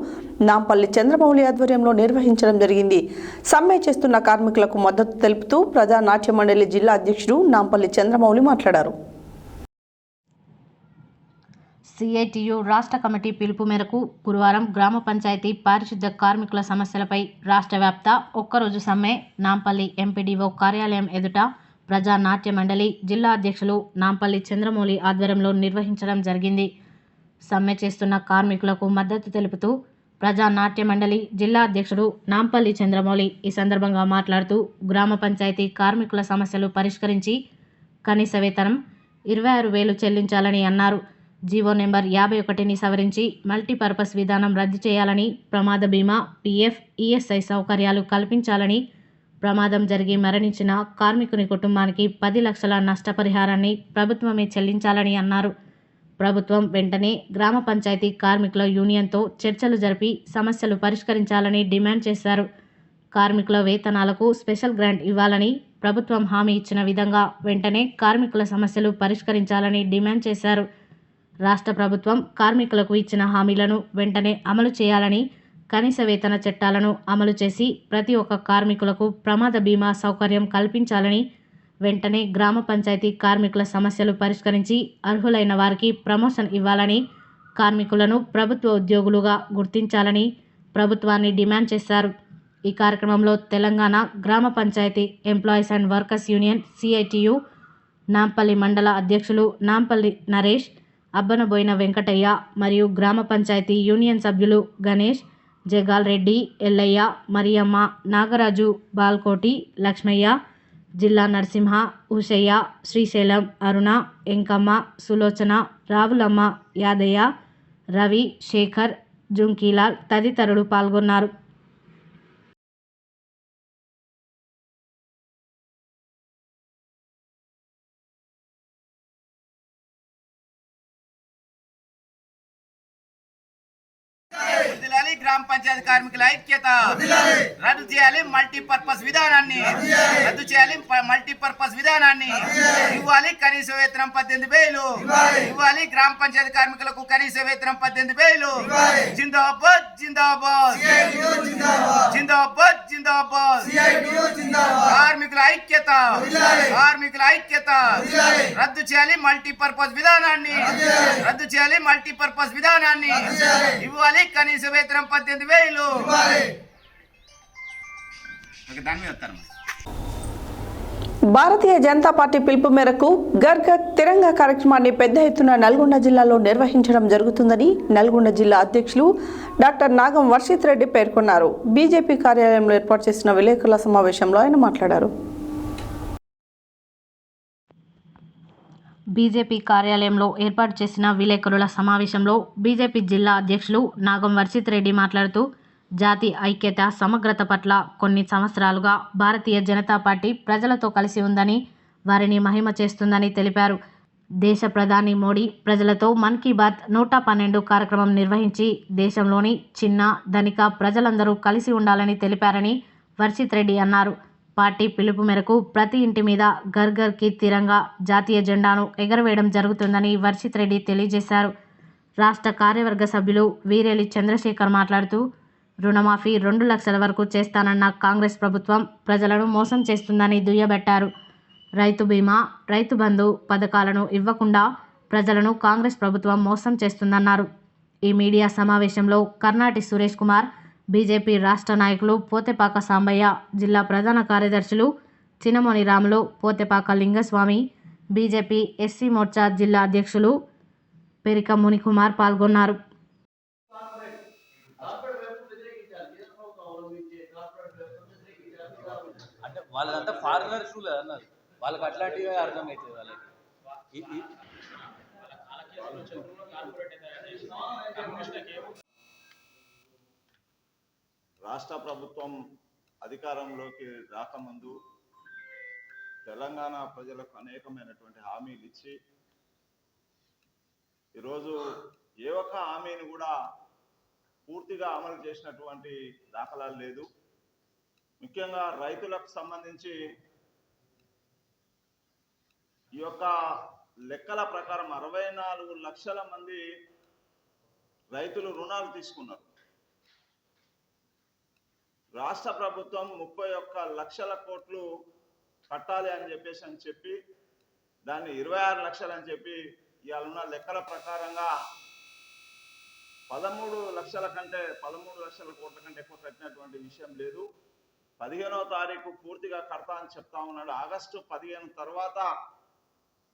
నాంపల్లి చంద్రమౌళి ఆధ్వర్యంలో నిర్వహించడం జరిగింది. సమ్మె చేస్తున్న కార్మికులకు మద్దతు తెలుపుతూ ప్రజా నాట్య మండలి జిల్లా అధ్యక్షుడు నాంపల్లి చంద్రమౌళి మాట్లాడారు. సిఐటియు రాష్ట్ర కమిటీ పిలుపు మేరకు గురువారం గ్రామ పంచాయతీ పారిశుద్ధ్య కార్మికుల సమస్యలపై రాష్ట్ర వ్యాప్త ఒక్కరోజు సమ్మె నాంపల్లి ఎంపీడీఓ కార్యాలయం ఎదుట ప్రజా నాట్య మండలి జిల్లా అధ్యక్షులు నాంపల్లి చంద్రమౌళి ఆధ్వర్యంలో నిర్వహించడం జరిగింది. సమ్మె చేస్తున్న కార్మికులకు మద్దతు తెలుపుతూ ప్రజా నాట్య మండలి జిల్లా అధ్యక్షుడు నాంపల్లి చంద్రమౌళి ఈ సందర్భంగా మాట్లాడుతూ, గ్రామ పంచాయతీ కార్మికుల సమస్యలు పరిష్కరించి కనీస వేతనం 26,000 చెల్లించాలని అన్నారు. జీవో నెంబర్ 51ని సవరించి మల్టీపర్పస్ విధానం రద్దు చేయాలని, ప్రమాద బీమా, పీఎఫ్, ఈఎస్ఐ సౌకర్యాలు కల్పించాలని, ప్రమాదం జరిగి మరణించిన కార్మికుని కుటుంబానికి 10 లక్షల నష్టపరిహారాన్ని ప్రభుత్వమే చెల్లించాలని అన్నారు. ప్రభుత్వం వెంటనే గ్రామ పంచాయతీ కార్మికుల యూనియన్తో చర్చలు జరిపి సమస్యలు పరిష్కరించాలని డిమాండ్ చేశారు. కార్మికుల వేతనాలకు స్పెషల్ గ్రాంట్ ఇవ్వాలని, ప్రభుత్వం హామీ ఇచ్చిన విధంగా వెంటనే కార్మికుల సమస్యలు పరిష్కరించాలని డిమాండ్ చేశారు. రాష్ట్ర ప్రభుత్వం కార్మికులకు ఇచ్చిన హామీలను వెంటనే అమలు చేయాలని, కనీస వేతన చట్టాలను అమలు చేసి ప్రతి ఒక్క కార్మికులకు ప్రమాద బీమా సౌకర్యం కల్పించాలని, వెంటనే గ్రామ పంచాయతీ కార్మికుల సమస్యలు పరిష్కరించి అర్హులైన వారికి ప్రమోషన్ ఇవ్వాలని, కార్మికులను ప్రభుత్వ ఉద్యోగులుగా గుర్తించాలని ప్రభుత్వాన్ని డిమాండ్ చేశారు. ఈ కార్యక్రమంలో తెలంగాణ గ్రామ పంచాయతీ employees and workers union CITU Nampally మండల అధ్యక్షులు నాంపల్లి నరేష్, అబ్బనబోయిన వెంకటయ్య మరియు గ్రామ పంచాయతీ యూనియన్ సభ్యులు గణేష్, జగాల్ రెడ్డి, ఎల్లయ్య, మరియమ్మ, నాగరాజు, బాల్కోటి, లక్ష్మయ్య, జిల్లా నరసింహ, ఉషయ్య, శ్రీశైలం, అరుణ, ఎంకమ్మ, సులోచన, రావులమ్మ, యాదయ్య, రవి, శేఖర్, జుంకీలాల్ తదితరులు పాల్గొన్నారు. గ్రామ పంచాయతీ కార్మికుల ఐక్యత, రద్దు చేయాలి మల్టీపర్పస్ విధానాన్ని, రద్దు చేయాలి మల్టీపర్పస్ విధానాన్ని, ఇవ్వాలి కనీస వేతనం 18,000, ఇవ్వాలి గ్రామ పంచాయతీ కార్మికులకు కనీస వేతనం 18,000. జిందాబాద్ జిందాబాద్ జిందాబాద్ జిందాబాద్. జిందాబాద్ కార్మికుల ఐక్యత కార్మికుల ఐక్యత రద్దు చేయాలి మల్టీపర్పస్ విధానాన్ని రద్దు చేయాలి మల్టీపర్పస్ విధానాన్ని ఇవ్వాలి కనీస వేతనం 18,000 దాని మీద వస్తారు. భారతీయ జనతా పార్టీ పిలుపు మేరకు ఘర్ ఘర్ తిరంగా కార్యక్రమాన్ని పెద్ద ఎత్తున నల్గొండ జిల్లాలో నిర్వహించడం జరుగుతుందని నల్గొండ జిల్లా అధ్యక్షులు డాక్టర్ నాగం వర్షిత్ రెడ్డి పేర్కొన్నారు. బీజేపీ కార్యాలయంలో ఏర్పాటు చేసిన విలేకరుల సమావేశంలో ఆయన మాట్లాడారు. బీజేపీ కార్యాలయంలో ఏర్పాటు చేసిన విలేకరుల సమావేశంలో బీజేపీ జిల్లా అధ్యక్షులు నాగం వర్షిత్ రెడ్డి మాట్లాడుతూ జాతి ఐక్యత సమగ్రత పట్ల కొన్ని సంవత్సరాలుగా భారతీయ జనతా పార్టీ ప్రజలతో కలిసి ఉందని వారిని మహిమ చేస్తుందని తెలిపారు. దేశ ప్రధాని మోడీ ప్రజలతో మన్ కీ బాత్ 112 కార్యక్రమం నిర్వహించి దేశంలోని చిన్న ధనిక ప్రజలందరూ కలిసి ఉండాలని తెలిపారని వర్షిత్ రెడ్డి అన్నారు. పార్టీ పిలుపు మేరకు ప్రతి ఇంటి మీద ఘర్ ఘర్ కి తిరంగా జాతీయ జెండాను ఎగరవేయడం జరుగుతుందని వర్షిత్ రెడ్డి తెలియజేశారు. రాష్ట్ర కార్యవర్గ సభ్యులు వీరేలి చంద్రశేఖర్ మాట్లాడుతూ రుణమాఫీ 2 లక్షల వరకు చేస్తానన్న కాంగ్రెస్ ప్రభుత్వం ప్రజలను మోసం చేస్తుందని దుయ్యబట్టారు. రైతు బీమా, రైతు బంధు పథకాలను ఇవ్వకుండా ప్రజలను కాంగ్రెస్ ప్రభుత్వం మోసం చేస్తుందన్నారు. ఈ మీడియా సమావేశంలో కర్నాటి సురేష్ కుమార్, బీజేపీ రాష్ట్ర నాయకులు పోతెపాక సాంబయ్య, జిల్లా ప్రధాన కార్యదర్శులు చినమోని రాములు, పోతెపాక లింగస్వామి, బీజేపీ ఎస్సీ మోర్చా జిల్లా అధ్యక్షులు పెరిక మునికుమార్ పాల్గొన్నారు. అంటే వాళ్ళంతా ఫారినర్స్ అన్నారు, వాళ్ళకి అట్లాంటివి అర్థమవుతుంది. వాళ్ళకి రాష్ట్ర ప్రభుత్వం అధికారంలోకి రాకముందు తెలంగాణ ప్రజలకు అనేకమైనటువంటి హామీలు ఇచ్చి ఈరోజు ఏ ఒక్క హామీని కూడా పూర్తిగా అమలు చేసినటువంటి దాఖలాలు లేదు. ముఖ్యంగా రైతులకు సంబంధించి ఈ యొక్క లెక్కల ప్రకారం 64 లక్షల మంది రైతులు రుణాలు తీసుకున్నారు. రాష్ట్ర ప్రభుత్వం 31 లక్షల కోట్లు కట్టాలి అని చెప్పి దాన్ని 26 లక్షలు అని చెప్పి ఇవాళ ఉన్న లెక్కల ప్రకారంగా 13 లక్షల కోట్ల కంటే ఎక్కువ కట్టినటువంటి విషయం లేదు. 15వ తారీఖు పూర్తిగా కడతా అని చెప్తా ఉన్నాడు. ఆగస్టు 15 తర్వాత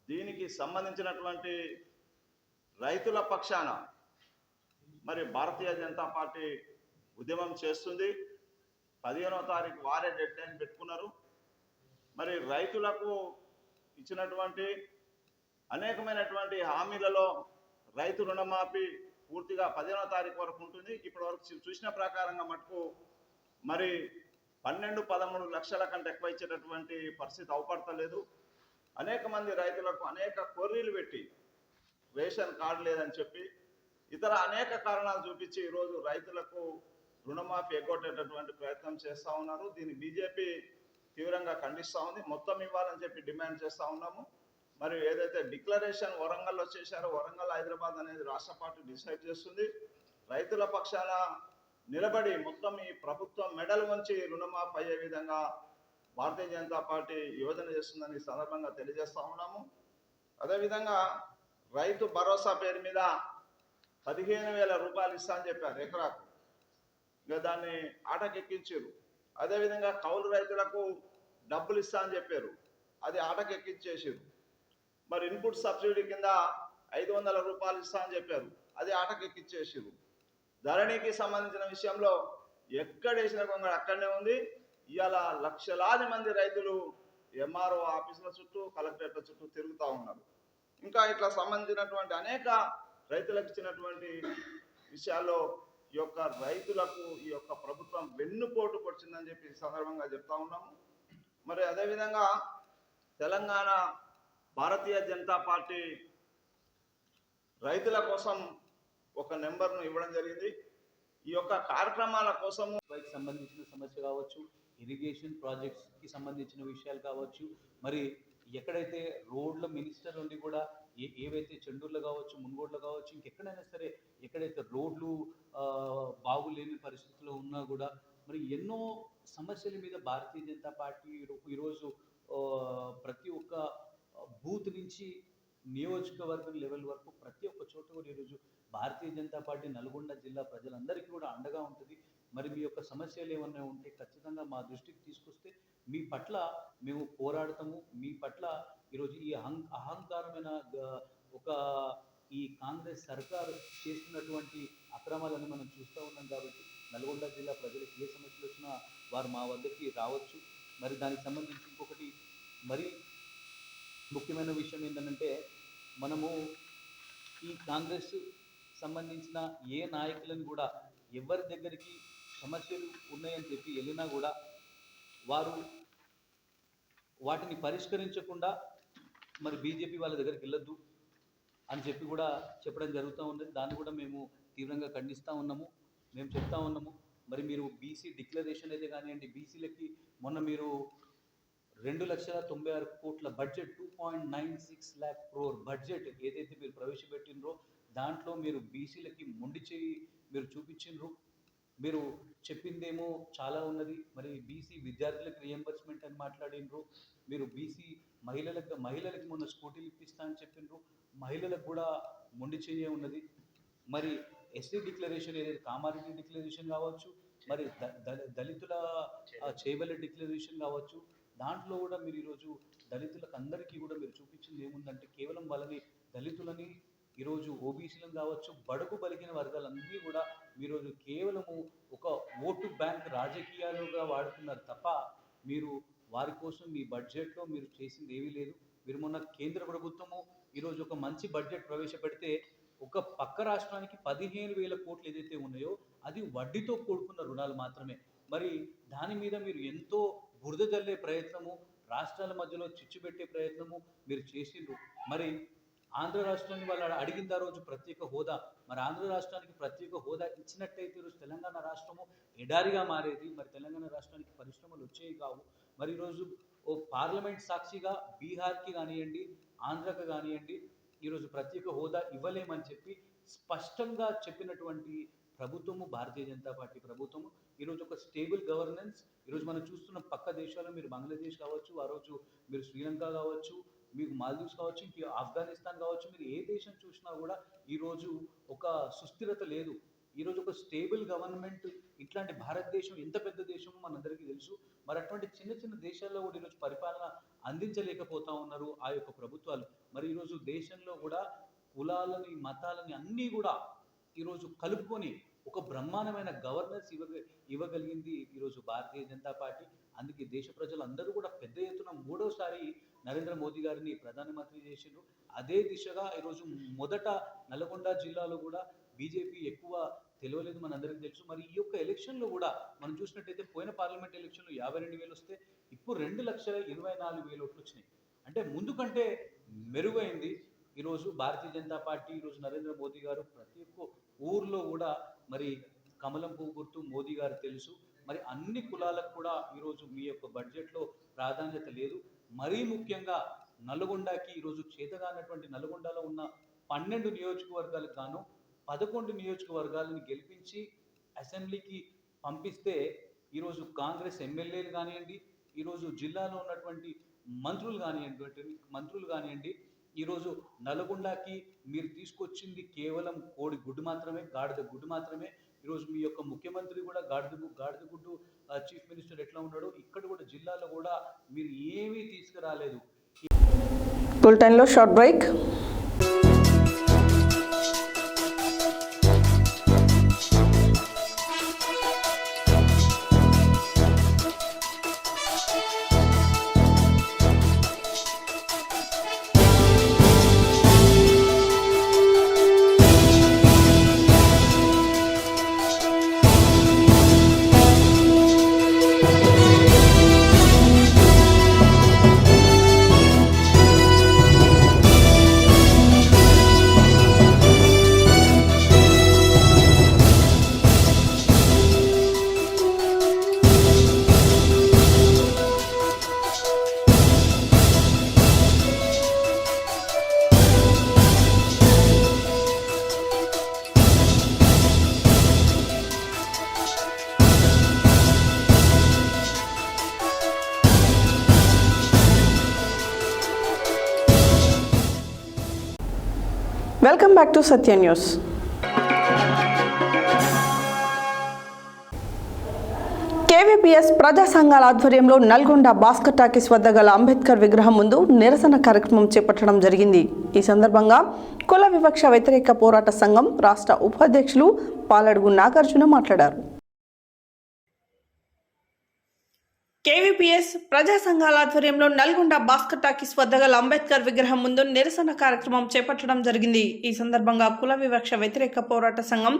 దీనికి సంబంధించినటువంటి రైతుల పక్షాన మరి భారతీయ జనతా పార్టీ ఉద్యమం చేస్తుంది. 15వ తారీఖు వారే డెడ్ లైన్ పెట్టుకున్నారు. మరి రైతులకు ఇచ్చినటువంటి అనేకమైనటువంటి హామీలలో రైతు రుణమాఫీ పూర్తిగా 15వ తారీఖు వరకు ఉంటుంది. ఇప్పటి వరకు చూసిన ప్రకారంగా మటుకు మరి 12-13 లక్షల కంటే ఎక్కువ ఇచ్చేటటువంటి పరిస్థితి అవపడతలేదు. అనేక మంది రైతులకు అనేక కొర్రీలు పెట్టి రేషన్ కార్డు లేదని చెప్పి ఇతర అనేక కారణాలు చూపించి ఈరోజు రైతులకు రుణమాఫీ ఎగ్గొట్టేటటువంటి ప్రయత్నం చేస్తూ ఉన్నారు. దీన్ని బీజేపీ తీవ్రంగా ఖండిస్తూ ఉంది. మొత్తం ఇవ్వాలని చెప్పి డిమాండ్ చేస్తూ ఉన్నాము. మరి ఏదైతే డిక్లరేషన్ వరంగల్లో చేశారో వరంగల్ హైదరాబాద్ అనేది రాష్ట్ర పార్టీ డిసైడ్ చేస్తుంది. రైతుల పక్షాన నిలబడి మొత్తం ఈ ప్రభుత్వం మెడల్ వంచి రుణమాఫీ అయ్యే విధంగా భారతీయ జనతా పార్టీ యోజన చేస్తుందని సందర్భంగా తెలియజేస్తూ ఉన్నాము. అదేవిధంగా రైతు భరోసా పేరు మీద 15,000 రూపాయలు ఇస్తా అని చెప్పారు ఎకరాకు. ఇక దాన్ని ఆటకెక్కించారు. అదేవిధంగా కౌలు రైతులకు డబ్బులు ఇస్తా అని చెప్పారు, అది ఆటకెక్కించేసారు. మరి ఇన్పుట్ సబ్సిడీ కింద 500 రూపాయలు ఇస్తా అని చెప్పారు, అది ఆటకెక్కించేసారు. ధరణికి సంబంధించిన విషయంలో ఎక్కడ వేసిన కొంగడు అక్కడనే ఉంది. ఇవాళ లక్షలాది మంది రైతులు ఎంఆర్ఓ ఆఫీసుల చుట్టూ కలెక్టరేట్ల చుట్టూ తిరుగుతూ ఉన్నారు. ఇంకా ఇట్లా సంబంధించినటువంటి అనేక రైతులకు ఇచ్చినటువంటి విషయాల్లో ఈ యొక్క రైతులకు ఈ యొక్క ప్రభుత్వం వెన్నుపోటు పొడిచిందని చెప్పి సందర్భంగా చెప్తా ఉన్నాము. మరి అదేవిధంగా తెలంగాణ భారతీయ జనతా పార్టీ రైతుల కోసం ఒక నెంబర్ను ఇవ్వడం జరిగింది. ఈ యొక్క కార్యక్రమాల కోసము సంబంధించిన సమస్య కావచ్చు, ఇరిగేషన్ ప్రాజెక్ట్స్కి సంబంధించిన విషయాలు కావచ్చు, మరి ఎక్కడైతే రోడ్ల మినిస్టర్ నుండి కూడా ఏవైతే చెండూర్లు కావచ్చు, మున్గోడ్లు కావచ్చు, ఇంకెక్కడైనా సరే ఎక్కడైతే రోడ్లు బాగులేని పరిస్థితుల్లో ఉన్నా కూడా మరి ఎన్నో సమస్యల మీద భారతీయ జనతా పార్టీ ఈరోజు ప్రతి ఒక్క బూత్ నుంచి నియోజకవర్గం లెవెల్ వరకు ప్రతి ఒక్క చోట కూడా ఈరోజు భారతీయ జనతా పార్టీ నల్గొండ జిల్లా ప్రజలందరికీ కూడా అండగా ఉంటుంది. మరి మీ యొక్క సమస్యలు ఏమన్నా ఉంటే ఖచ్చితంగా మా దృష్టికి తీసుకొస్తే మీ పట్ల మేము పోరాడతాము. మీ పట్ల ఈరోజు ఈ అహంకారమైన ఈ కాంగ్రెస్ సర్కారు చేస్తున్నటువంటి అక్రమాలను మనం చూస్తూ ఉన్నాం. కాబట్టి నల్గొండ జిల్లా ప్రజలకు ఏ సమస్యలు వచ్చినా వారు మా వద్దకి రావచ్చు. మరి దానికి సంబంధించి ఇంకొకటి మరి ముఖ్యమైన విషయం ఏంటంటే, మనము ఈ కాంగ్రెస్ సంబంధించిన ఏ నాయకులను కూడా ఎవరి దగ్గరికి సమస్యలు ఉన్నాయని చెప్పి వెళ్ళినా కూడా వారు వాటిని పరిష్కరించకుండా మరి బీజేపీ వాళ్ళ దగ్గరికి వెళ్ళొద్దు అని చెప్పి కూడా చెప్పడం జరుగుతూ ఉన్నది. దాన్ని కూడా మేము తీవ్రంగా ఖండిస్తూ ఉన్నాము. మేము చెప్తా ఉన్నాము, మరి మీరు బీసీ డిక్లరేషన్ అయితే కానివ్వండి, బీసీలకి మొన్న మీరు 2,96 కోట్ల బడ్జెట్ 2.96 lakh crore బడ్జెట్ ఏదైతే మీరు ప్రవేశపెట్టినరో దాంట్లో మీరు బీసీలకి మొండి చేయి మీరు చూపించిండ్రు. మీరు చెప్పిందేమో చాలా ఉన్నది. మరి బీసీ విద్యార్థులకు రియంబర్స్మెంట్ అని మాట్లాడినరు. మీరు బీసీ మహిళలకి మొన్న స్కూటీలు ఇప్పిస్తా అని చెప్పిండ్రు. మహిళలకు కూడా మొండి చేయ ఉన్నది. మరి ఎస్సీ డిక్లరేషన్ ఏదైతే కామారెడ్డి డిక్లరేషన్ కావచ్చు, మరి దళితుల చేవెళ్ళ డిక్లరేషన్ కావచ్చు, దాంట్లో కూడా మీరు ఈరోజు దళితులకు అందరికీ కూడా మీరు చూపించింది ఏముందంటే కేవలం వాళ్ళని దళితులని ఈరోజు ఓబీసీలను కావచ్చు, బడుగు బలిగిన వర్గాలన్నీ కూడా ఈరోజు కేవలము ఒక ఓటు బ్యాంక్ రాజకీయాలుగా వాడుతున్నారు తప్ప మీరు వారి కోసం మీ బడ్జెట్లో మీరు చేసింది ఏమీ లేదు. మీరు మొన్న కేంద్ర ప్రభుత్వము ఈరోజు ఒక మంచి బడ్జెట్ ప్రవేశపెడితే ఒక పక్క రాష్ట్రానికి 15,000 కోట్లు ఏదైతే ఉన్నాయో అది వడ్డీతో కూడుకున్న రుణాలు మాత్రమే. మరి దాని మీద మీరు ఎంతో బురద జల్లే ప్రయత్నము, రాష్ట్రాల మధ్యలో చిచ్చు పెట్టే ప్రయత్నము మీరు చేసిండ్రు. మరి ఆంధ్ర రాష్ట్రాన్ని వాళ్ళు అడిగిన రోజు ప్రత్యేక హోదా, మరి ఆంధ్ర రాష్ట్రానికి ప్రత్యేక హోదా ఇచ్చినట్టయితే ఈరోజు తెలంగాణ రాష్ట్రము ఎడారిగా మారేది. మరి తెలంగాణ రాష్ట్రానికి పరిశ్రమలు వచ్చేవి కావు. మరి ఈరోజు ఓ పార్లమెంట్ సాక్షిగా బీహార్కి కానివ్వండి, ఆంధ్రకి కానివ్వండి ఈరోజు ప్రత్యేక హోదా ఇవ్వలేమని చెప్పి స్పష్టంగా చెప్పినటువంటి ప్రభుత్వము భారతీయ జనతా పార్టీ ప్రభుత్వము. ఈరోజు ఒక స్టేబుల్ గవర్నెన్స్ ఈరోజు మనం చూస్తున్న పక్క దేశాల్లో మీరు బంగ్లాదేశ్ కావచ్చు, ఆ రోజు మీరు శ్రీలంక కావచ్చు, మీకు మాల్దీవ్స్ కావచ్చు, ఇంక ఆఫ్ఘనిస్తాన్ కావచ్చు, మీరు ఏ దేశం చూసినా కూడా ఈరోజు ఒక సుస్థిరత లేదు. ఈరోజు ఒక స్టేబుల్ గవర్నమెంట్, ఇట్లాంటి భారతదేశం ఎంత పెద్ద దేశమో మనందరికీ తెలుసు. మరి అటువంటి చిన్న చిన్న దేశాల్లో కూడా ఈరోజు పరిపాలన అందించలేకపోతా ఉన్నారు ఆ యొక్క ప్రభుత్వాలు. మరి ఈరోజు దేశంలో కూడా కులాలని మతాలని అన్నీ కూడా ఈరోజు కలుపుకొని ఒక బ్రహ్మాండమైన గవర్నెన్స్ ఇవ్వగలిగింది ఈరోజు భారతీయ జనతా పార్టీ. అందుకే దేశ ప్రజలందరూ కూడా పెద్ద ఎత్తున 3వసారి నరేంద్ర మోదీ గారిని ప్రధానమంత్రి చేసిండ్రు. అదే దిశగా ఈరోజు మొదట నల్గొండ జిల్లాలో కూడా బీజేపీ ఎక్కువ తెలియలేదు, మనందరికీ తెలుసు. మరి ఈ యొక్క ఎలక్షన్లో కూడా మనం చూసినట్టయితే పోయిన పార్లమెంట్ ఎలక్షన్లో 52,000 వస్తే ఇప్పుడు 2,24,000 ఓట్లు వచ్చినాయి. అంటే ముందు కంటే మెరుగైంది ఈరోజు భారతీయ జనతా పార్టీ. ఈరోజు నరేంద్ర మోదీ గారు ప్రతి ఒక్క ఊర్లో కూడా మరి కమలం పువ్వు గుర్తు మోదీ గారు తెలుసు. మరి అన్ని కులాలకు కూడా ఈరోజు మీ యొక్క బడ్జెట్లో ప్రాధాన్యత లేదు. మరీ ముఖ్యంగా నల్గొండకి ఈరోజు చేతగానటువంటి నల్గొండలో ఉన్న 12 నియోజకవర్గాలకు గాను 11 నియోజకవర్గాలను గెలిపించి అసెంబ్లీకి పంపిస్తే ఈరోజు కాంగ్రెస్ ఎమ్మెల్యేలు కానివ్వండి, ఈరోజు జిల్లాలో ఉన్నటువంటి మంత్రులు కానివ్వండి ఈరోజు నల్గొండకి మీరు తీసుకొచ్చింది కేవలం కోడి గుడ్డు మాత్రమే, గాడిద గుడ్డు మాత్రమే. ఈరోజు మీ యొక్క ముఖ్యమంత్రి కూడా గాడిద గుడ్డు చీఫ్ మినిస్టర్ ఎట్లా ఉన్నాడో ఇక్కడ కూడా జిల్లాలో కూడా మీరు ఏమీ తీసుకురాలేదు. బులెటిన్లో short break. Welcome back to Satya news. KVPS ప్రజా సంఘాల ఆధ్వర్యంలో నల్గొండ భాస్కర్ టాకీస్ వద్ద గల అంబేద్కర్ విగ్రహం ముందు నిరసన కార్యక్రమం చేపట్టడం జరిగింది. ఈ సందర్భంగా కుల వివక్ష వ్యతిరేక పోరాట సంఘం రాష్ట్ర ఉపాధ్యక్షులు పాలడుగు నాగార్జున మాట్లాడారు. కేవీపీఎస్ ప్రజా సంఘాల ఆధ్వర్యంలో నల్గొండ భాస్కర్ టాకీస్ వద్ద గల అంబేద్కర్ విగ్రహం ముందు నిరసన కార్యక్రమం చేపట్టడం జరిగింది. ఈ సందర్భంగా కుల వివక్ష వ్యతిరేక పోరాట సంఘం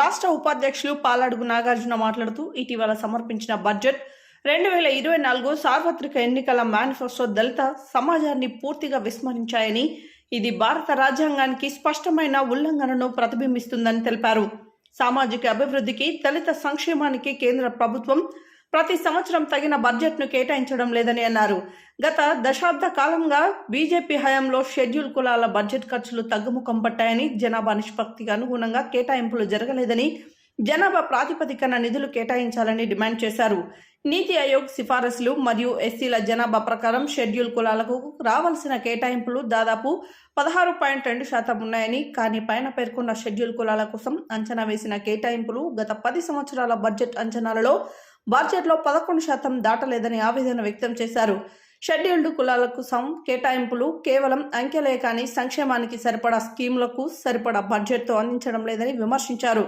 రాష్ట్ర ఉపాధ్యక్షులు పాలడుగు నాగార్జున మాట్లాడుతూ ఇటీవల సమర్పించిన బడ్జెట్ 2024 సార్వత్రిక ఎన్నికల మేనిఫెస్టో దళిత సమాజాన్ని పూర్తిగా విస్మరించాయని, ఇది భారత రాజ్యాంగానికి స్పష్టమైన ఉల్లంఘనను ప్రతిబింబిస్తుందని తెలిపారు. సామాజిక అభివృద్ధికి, దళిత సంక్షేమానికి కేంద్ర ప్రభుత్వం ప్రతి సంవత్సరం తగిన బడ్జెట్ను కేటాయించడం లేదని అన్నారు. గత దశాబ్ద కాలంగా బీజేపీ హయాంలో షెడ్యూల్ కులాల బడ్జెట్ ఖర్చులు తగ్గుముఖం పట్టాయని, జనాభా నిష్పత్తికి అనుగుణంగా కేటాయింపులు జరగలేదని, జనాభా ప్రాతిపదికన నిధులు కేటాయించాలని డిమాండ్ చేశారు. నీతి ఆయోగ్ సిఫారసులు మరియు ఎస్సీల జనాభా ప్రకారం షెడ్యూల్ కులాలకు రావాల్సిన కేటాయింపులు దాదాపు 16.2% ఉన్నాయని, కానీ పైన పేర్కొన్న షెడ్యూల్ కులాల కోసం అంచనా వేసిన కేటాయింపులు గత 10 సంవత్సరాల బడ్జెట్ అంచనాలలో బడ్జెట్లో 11% దాటలేదని ఆవేదన వ్యక్తం చేశారు. షెడ్యూల్డ్ కులాలకు కేటాయింపులు కేవలం అంకెలే కానీ సంక్షేమానికి సరిపడా స్కీములకు సరిపడా బడ్జెట్తో అందించడం లేదని విమర్శించారు.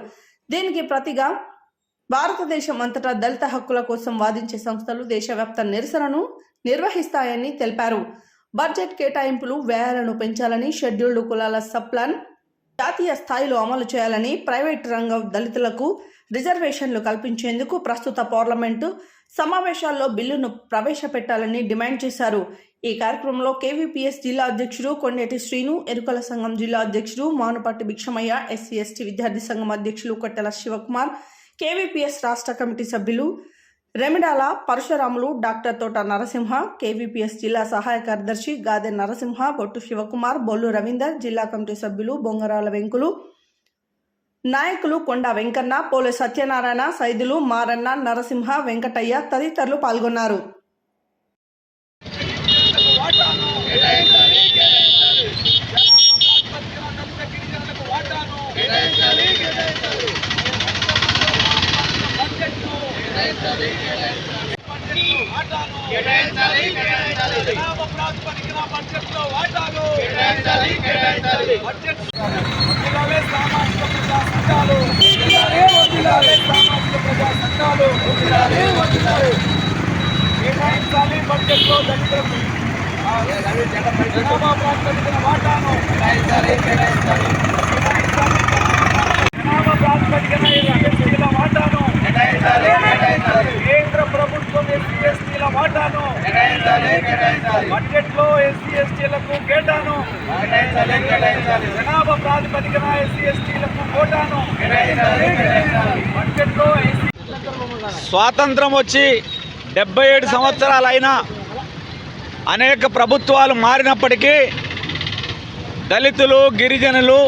దీనికి ప్రతిగా భారతదేశం అంతటా దళిత హక్కుల కోసం వాదించే సంస్థలు దేశవ్యాప్త నిరసనను నిర్వహిస్తాయని తెలిపారు. బడ్జెట్ కేటాయింపులు వ్యయాలను పెంచాలని, షెడ్యూల్డ్ కులాల సబ్ప్లాన్ జాతీయ స్థాయిలో అమలు చేయాలని, ప్రైవేట్ రంగ దళితులకు రిజర్వేషన్లు కల్పించేందుకు ప్రస్తుత పార్లమెంటు సమావేశాల్లో బిల్లును ప్రవేశపెట్టాలని డిమాండ్ చేశారు. ఈ కార్యక్రమంలో కేవీపీఎస్ జిల్లా అధ్యక్షుడు కొండేటి శ్రీను, ఎరుకల సంఘం జిల్లా అధ్యక్షుడు మానుపట్టి భిక్షమయ్య, ఎస్సీ ఎస్టీ విద్యార్థి సంఘం అధ్యక్షులు కొట్టెల శివకుమార్, కేవీపీఎస్ రాష్ట్ర కమిటీ సభ్యులు రెమిడాల పరశురాములు, డాక్టర్ తోట నరసింహ, కేవీపీఎస్ జిల్లా సహాయ కార్యదర్శి గాదె నరసింహ, బొట్టు శివకుమార్, బొల్లు రవీందర్, జిల్లా కమిటీ సభ్యులు బొంగరాల వెంకులు, నాయకులు కొండ వెంకన్న, పోలే సత్యనారాయణ, సైదులు, మారన్న, నరసింహ, వెంకటయ్య తదితరులు పాల్గొన్నారు. బడ్జెట్లో దళితులకు జనాభా ప్రాతిపదికన వాటాను ఎస్సీల వాటాను, కేంద్ర ప్రభుత్వం ఎస్సీ ఎస్టీల వాటాను బడ్జెట్లో ఎస్సీ ఎస్టీలకు కేటాను, జనాభా ప్రాతిపదికన ఎస్సీ ఎస్టీలకు కోటాను బడ్జెట్లో. స్వాతంత్రం వచ్చి 77 సంవత్సరాలైనా అనేక ప్రభుత్వాలు మారినప్పటికీ దళితులు, గిరిజనులు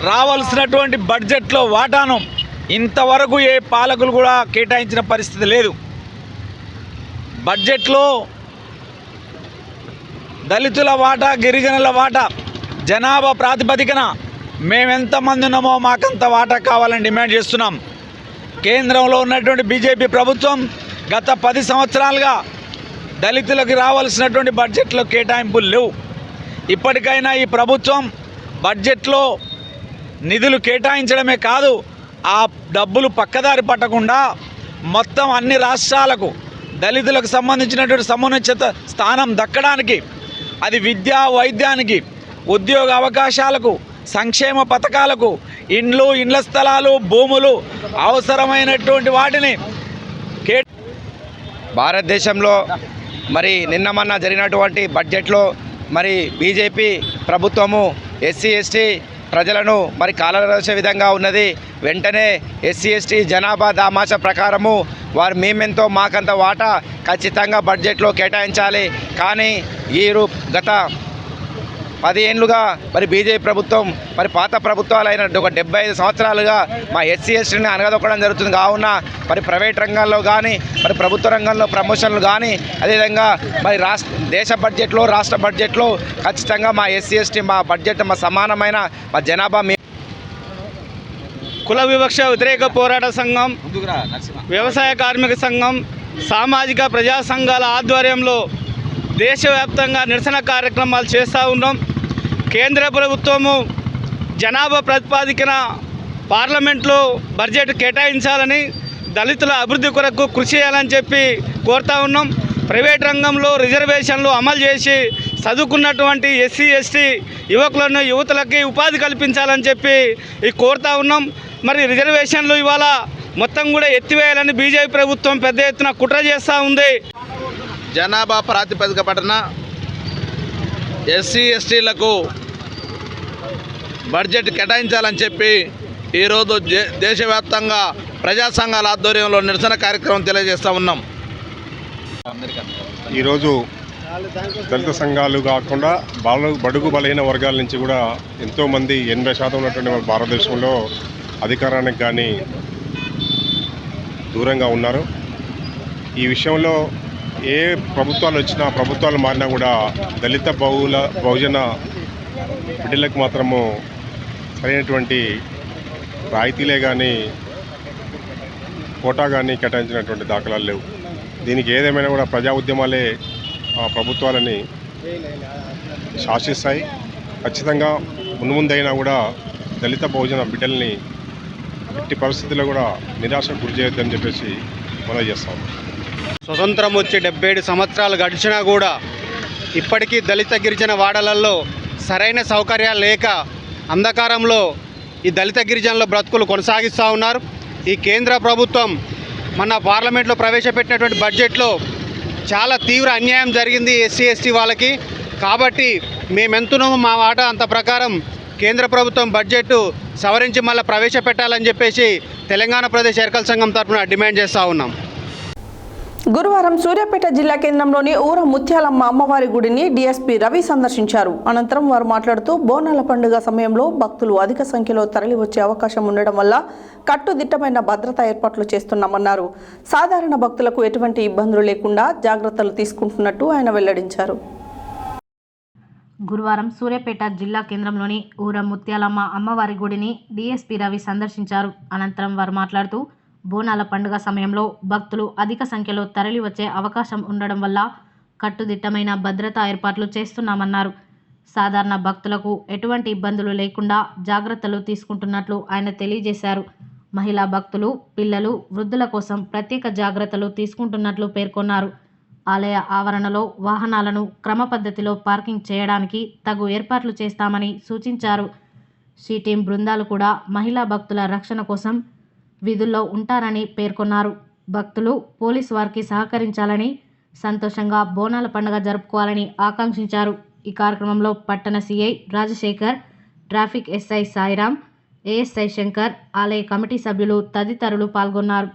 రావాల్సినటువంటి బడ్జెట్లో వాటాను ఇంతవరకు ఏ పాలకులు కూడా కేటాయించిన పరిస్థితి లేదు. బడ్జెట్లో దళితుల వాటా, గిరిజనుల వాటా జనాభా ప్రాతిపదికన మేమెంతమంది ఉన్నామో మాకంత వాటా కావాలని డిమాండ్ చేస్తున్నాం. కేంద్రంలో ఉన్నటువంటి బీజేపీ ప్రభుత్వం గత 10 సంవత్సరాలుగా దళితులకు రావాల్సినటువంటి బడ్జెట్లో కేటాయింపులు లేవు. ఇప్పటికైనా ఈ ప్రభుత్వం బడ్జెట్లో నిధులు కేటాయించడమే కాదు, ఆ డబ్బులు పక్కదారి పట్టకుండా మొత్తం అన్ని రాష్ట్రాలకు దళితులకు సంబంధించినటువంటి సమున్నత స్థానం దక్కడానికి, అది విద్యా, వైద్యానికి, ఉద్యోగ అవకాశాలకు, సంక్షేమ పథకాలకు, ఇండ్లు, ఇండ్ల స్థలాలు, భూములు అవసరమైనటువంటి వాటిని భారతదేశంలో మరి నిన్న మొన్న జరిగినటువంటి బడ్జెట్లో మరి బీజేపీ ప్రభుత్వము ఎస్సీ ఎస్టీ ప్రజలను మరి కాలరాసే విధంగా ఉన్నది. వెంటనే ఎస్సీ ఎస్టీ జనాభా దామాష ప్రకారము వారు మేమెంతో మాకంత వాటా ఖచ్చితంగా బడ్జెట్లో కేటాయించాలి. కానీ గత 10 ఏళ్ళుగా మరి బీజేపీ ప్రభుత్వం మరి పాత ప్రభుత్వాలైన ఒక 75 సంవత్సరాలుగా మా ఎస్సీ ఎస్టీని అనగదొక్కడం జరుగుతుంది. కావున మరి ప్రైవేట్ రంగంలో కానీ మరి ప్రభుత్వ రంగంలో ప్రమోషన్లు కానీ అదేవిధంగా మరి దేశ బడ్జెట్లో రాష్ట్ర బడ్జెట్లో ఖచ్చితంగా మా ఎస్సీ ఎస్టీ మా బడ్జెట్ మా సమానమైన మా జనాభా కుల వివక్ష వ్యతిరేక పోరాట సంఘం, వ్యవసాయ కార్మిక సంఘం, సామాజిక ప్రజా సంఘాల ఆధ్వర్యంలో దేశవ్యాప్తంగా నిరసన కార్యక్రమాలు చేస్తూ ఉన్నాం. కేంద్ర ప్రభుత్వము జనాభా ప్రాతిపదికన పార్లమెంట్లో బడ్జెట్ కేటాయించాలని, దళితుల అభివృద్ధి కొరకు కృషి చేయాలని చెప్పి కోరుతూ ఉన్నాం. ప్రైవేట్ రంగంలో రిజర్వేషన్లు అమలు చేసి చదువుకున్నటువంటి ఎస్సీ ఎస్టీ యువకులను యువతులకి ఉపాధి కల్పించాలని చెప్పి కోరుతూ ఉన్నాం. మరి రిజర్వేషన్లు ఇవాళ మొత్తం కూడా ఎత్తివేయాలని బీజేపీ ప్రభుత్వం పెద్ద ఎత్తున కుట్ర చేస్తూ ఉంది. జనాభా ప్రాతిపదిక పట్టిన ఎస్సీ ఎస్టీలకు బడ్జెట్ కేటాయించాలని చెప్పి ఈరోజు దేశవ్యాప్తంగా ప్రజా సంఘాల ఆధ్వర్యంలో నిరసన కార్యక్రమం తెలియజేస్తూ ఉన్నాం. ఈరోజు దళిత సంఘాలు కాకుండా బడుగు బలహీన వర్గాల నుంచి కూడా ఎంతోమంది 80% ఉన్నటువంటి భారతదేశంలో అధికారానికి కానీ దూరంగా ఉన్నారు. ఈ విషయంలో ఏ ప్రభుత్వాలు వచ్చినా ప్రభుత్వాలు మారినా కూడా దళిత బహుజన బిడ్డలకు మాత్రము సరైనటువంటి రాయితీలే కానీ కోటా కానీ కేటాయించినటువంటి దాఖలాలు లేవు. దీనికి ఏదేమైనా కూడా ప్రజా ఉద్యమాలే ప్రభుత్వాలని శాసిస్తాయి. ఖచ్చితంగా మున్ముందైనా కూడా దళిత బహుజన బిడ్డల్ని ఎట్టి పరిస్థితుల్లో కూడా నిరాశకు గురి చేయొద్దని చెప్పేసి మనం చేస్తాము. స్వతంత్రం వచ్చి 77 సంవత్సరాలు గడిచినా కూడా ఇప్పటికీ దళిత గిరిజన వాడలలో సరైన సౌకర్యాలు లేక అంధకారంలో ఈ దళిత గిరిజనుల బ్రతుకులు కొనసాగిస్తూ ఉన్నారు. ఈ కేంద్ర ప్రభుత్వం మన పార్లమెంట్లో ప్రవేశపెట్టినటువంటి బడ్జెట్లో చాలా తీవ్ర అన్యాయం జరిగింది ఎస్సీ ఎస్టీ వాళ్ళకి. కాబట్టి మేమెంతున్నామో మా మాట అంత ప్రకారం కేంద్ర ప్రభుత్వం బడ్జెట్ సవరించి మళ్ళీ ప్రవేశపెట్టాలని చెప్పేసి తెలంగాణ ప్రదేశ్ ఎరకల సంఘం తరఫున డిమాండ్ చేస్తూ ఉన్నాం. గురువారం సూర్యాపేట జిల్లా కేంద్రంలోని ఊర ముత్యాలమ్మ అమ్మవారి గుడిని డీఎస్పీ రవి సందర్శించారు. అనంతరం వారు మాట్లాడుతూ బోనాల పండుగ సమయంలో భక్తులు అధిక సంఖ్యలో తరలివచ్చే అవకాశం ఉండడం వల్ల కట్టుదిట్టమైన భద్రతా ఏర్పాట్లు చేస్తున్నామన్నారు. సాధారణ భక్తులకు ఎటువంటి ఇబ్బందులు లేకుండా జాగ్రత్తలు తీసుకుంటున్నట్టు ఆయన వెల్లడించారు. గురువారం సూర్యాపేట జిల్లా కేంద్రంలోని ఊర ముత్యాలమ్మ అమ్మవారి గుడిని డీఎస్పీ రవి సందర్శించారు. అనంతరం వారు మాట్లాడుతూ బోనాల పండుగ సమయంలో భక్తులు అధిక సంఖ్యలో తరలి వచ్చే అవకాశం ఉండడం వల్ల కట్టుదిట్టమైన భద్రతా ఏర్పాట్లు చేస్తున్నామన్నారు. సాధారణ భక్తులకు ఎటువంటి ఇబ్బందులు లేకుండా జాగ్రత్తలు తీసుకుంటున్నట్లు ఆయన తెలియజేశారు. మహిళా భక్తులు, పిల్లలు, వృద్ధుల కోసం ప్రత్యేక జాగ్రత్తలు తీసుకుంటున్నట్లు పేర్కొన్నారు. ఆలయ ఆవరణలో వాహనాలను క్రమ పద్ధతిలో పార్కింగ్ చేయడానికి తగు ఏర్పాట్లు చేస్తామని సూచించారు. షీటీం బృందాలు కూడా మహిళా భక్తుల రక్షణ కోసం విధుల్లో ఉంటారని పేర్కొన్నారు. భక్తులు పోలీసు వారికి సహకరించాలని, సంతోషంగా బోనాల పండుగ జరుపుకోవాలని ఆకాంక్షించారు. ఈ కార్యక్రమంలో పట్టణ CI Rajasekhar, traffic SI Sairam, ASI Shankar, ఆలయ కమిటీ సభ్యులు తదితరులు పాల్గొన్నారు.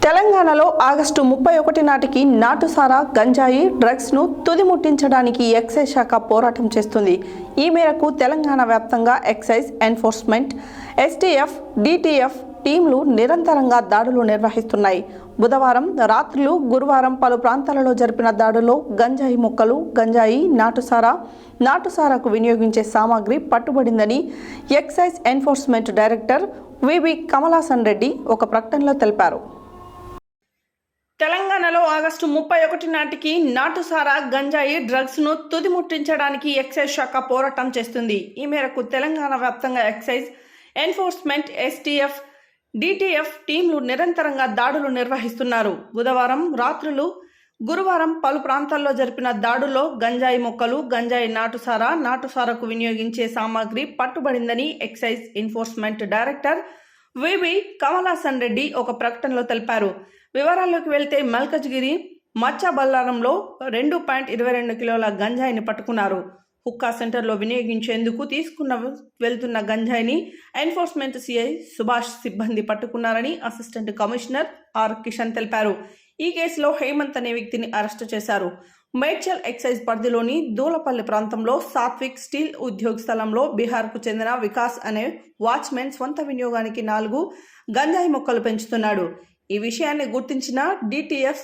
తెలంగాణలో ఆగస్టు 31 నాటికి నాటుసారా, గంజాయి, డ్రగ్స్ను తుదిముట్టించడానికి ఎక్సైజ్ శాఖ పోరాటం చేస్తుంది. ఈ మేరకు తెలంగాణ వ్యాప్తంగా ఎక్సైజ్ ఎన్ఫోర్స్మెంట్, ఎస్టీఎఫ్, డిటిఎఫ్ టీంలు నిరంతరంగా దాడులు నిర్వహిస్తున్నాయి. బుధవారం రాత్రులు, గురువారం పలు ప్రాంతాలలో జరిపిన దాడుల్లో గంజాయి మొక్కలు, గంజాయి, నాటుసారాకు వినియోగించే సామాగ్రి పట్టుబడిందని ఎక్సైజ్ ఎన్ఫోర్స్మెంట్ డైరెక్టర్ వివి కమలాసన్ రెడ్డి ఒక ప్రకటనలో తెలిపారు. తెలంగాణలో ఆగస్టు 31 నాటికి నాటుసారా, గంజాయి, డ్రగ్స్ను తుదిముట్టించడానికి ఎక్సైజ్ శాఖ పోరాటం చేస్తుంది. ఈ మేరకు తెలంగాణ వ్యాప్తంగా ఎక్సైజ్ ఎన్ఫోర్స్మెంట్, ఎస్టీఎఫ్, డిటిఎఫ్ టీంలు నిరంతరంగా దాడులు నిర్వహిస్తున్నారు. బుధవారం రాత్రులు, గురువారం పలు ప్రాంతాల్లో జరిపిన దాడుల్లో గంజాయి మొక్కలు, గంజాయి, నాటుసారాకు వినియోగించే సామాగ్రి పట్టుబడిందని ఎక్సైజ్ ఎన్ఫోర్స్మెంట్ డైరెక్టర్ వివి కమలాసన్ రెడ్డి ఒక ప్రకటనలో తెలిపారు. వివరాల్లోకి వెళ్తే మల్కజ్గిరి మచ్చబల్లారంలో 2.22 కిలోల గంజాయిని పట్టుకున్నారు. హుక్కా సెంటర్లో వినియోగించేందుకు వెళ్తున్న గంజాయిని ఎన్ఫోర్స్మెంట్ సిఐ సుభాష్ సిబ్బంది పట్టుకున్నారని అసిస్టెంట్ కమిషనర్ ఆర్ కిషన్ తెలిపారు. ఈ కేసులో హేమంత్ అనే వ్యక్తిని అరెస్టు చేశారు. మేడ్చల్ ఎక్సైజ్ పరిధిలోని దూలపల్లి ప్రాంతంలో సాత్విక్ స్టీల్ ఉద్యోగ స్థలంలో బీహార్కు చెందిన వికాస్ అనే వాచ్మెన్ స్వంత వినియోగానికి 4 గంజాయి మొక్కలు పెంచుతున్నాడు. ఈ విషయాన్ని గుర్తించిన డిటిఎఫ్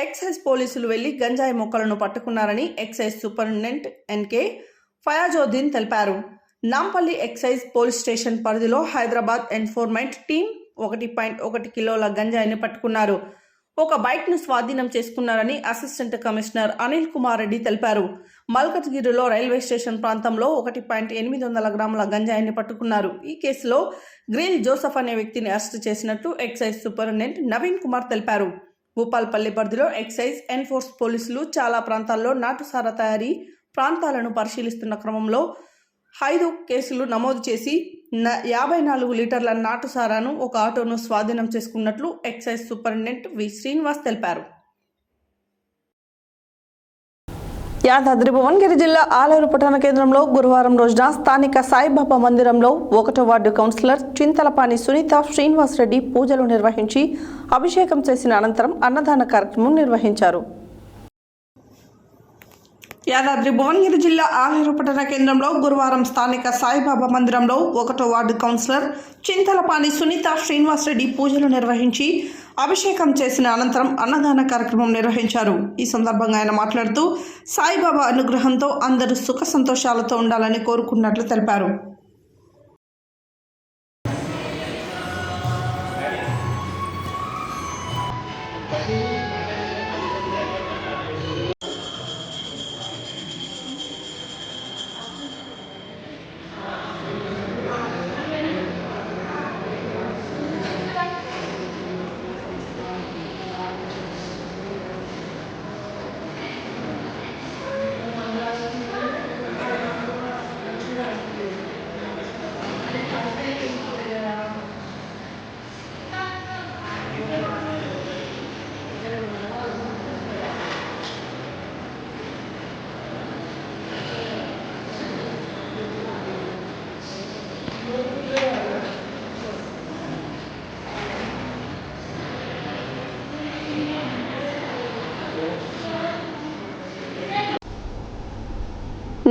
ఎక్సైజ్ పోలీసులు వెళ్లి గంజాయి మొక్కలను పట్టుకున్నారని ఎక్సైజ్ సూపరింటెండెంట్ ఎన్కే ఫయాజుద్దీన్ తెలిపారు. నాంపల్లి ఎక్సైజ్ పోలీస్ స్టేషన్ పరిధిలో హైదరాబాద్ ఎన్ఫోర్స్మెంట్ టీం 1.1 కిలోల గంజాయిని పట్టుకున్నారు. ఒక బైక్ను స్వాధీనం చేసుకున్నారని అసిస్టెంట్ కమిషనర్ అనిల్ కుమార్ రెడ్డి తెలిపారు. మల్కజ్గిరిలో రైల్వే స్టేషన్ ప్రాంతంలో 1.8 గ్రాముల గంజాయిని పట్టుకున్నారు. ఈ కేసులో గ్రీల్ జోసెఫ్ అనే వ్యక్తిని అరెస్టు చేసినట్లు ఎక్సైజ్ సూపరింటెండెంట్ నవీన్ కుమార్ తెలిపారు. భూపాల్పల్లి పరిధిలో ఎక్సైజ్ ఎన్ఫోర్స్ పోలీసులు చాలా ప్రాంతాల్లో నాటుసారా తయారీ ప్రాంతాలను పరిశీలిస్తున్న క్రమంలో 5 కేసులు నమోదు చేసి 54 లీటర్ల నాటుసారాను ఒక ఆటోను స్వాధీనం చేసుకున్నట్లు ఎక్సైజ్ సూపరింటెండెంట్ వి శ్రీనివాస్ తెలిపారు. యాదాద్రి భువనగిరి జిల్లా ఆలేరు పట్టణ కేంద్రంలో గురువారం రోజున స్థానిక సాయిబాబా మందిరంలో 1వ వార్డు కౌన్సిలర్ చింతలపాని సునీత శ్రీనివాస్ రెడ్డి పూజలు నిర్వహించి అభిషేకం చేసిన అనంతరం అన్నదాన కార్యక్రమం నిర్వహించారు. యాదాద్రి భువనగిరి జిల్లా ఆలేరు పట్టణ కేంద్రంలో గురువారం స్థానిక సాయిబాబా మందిరంలో 1వ వార్డు కౌన్సిలర్ చింతలపాని సునీత శ్రీనివాస్ రెడ్డి పూజలు నిర్వహించి అభిషేకం చేసిన అనంతరం అన్నదాన కార్యక్రమం నిర్వహించారు. ఈ సందర్భంగా ఆయన మాట్లాడుతూ సాయిబాబా అనుగ్రహంతో అందరూ సుఖ సంతోషాలతో ఉండాలని కోరుకున్నట్లు తెలిపారు.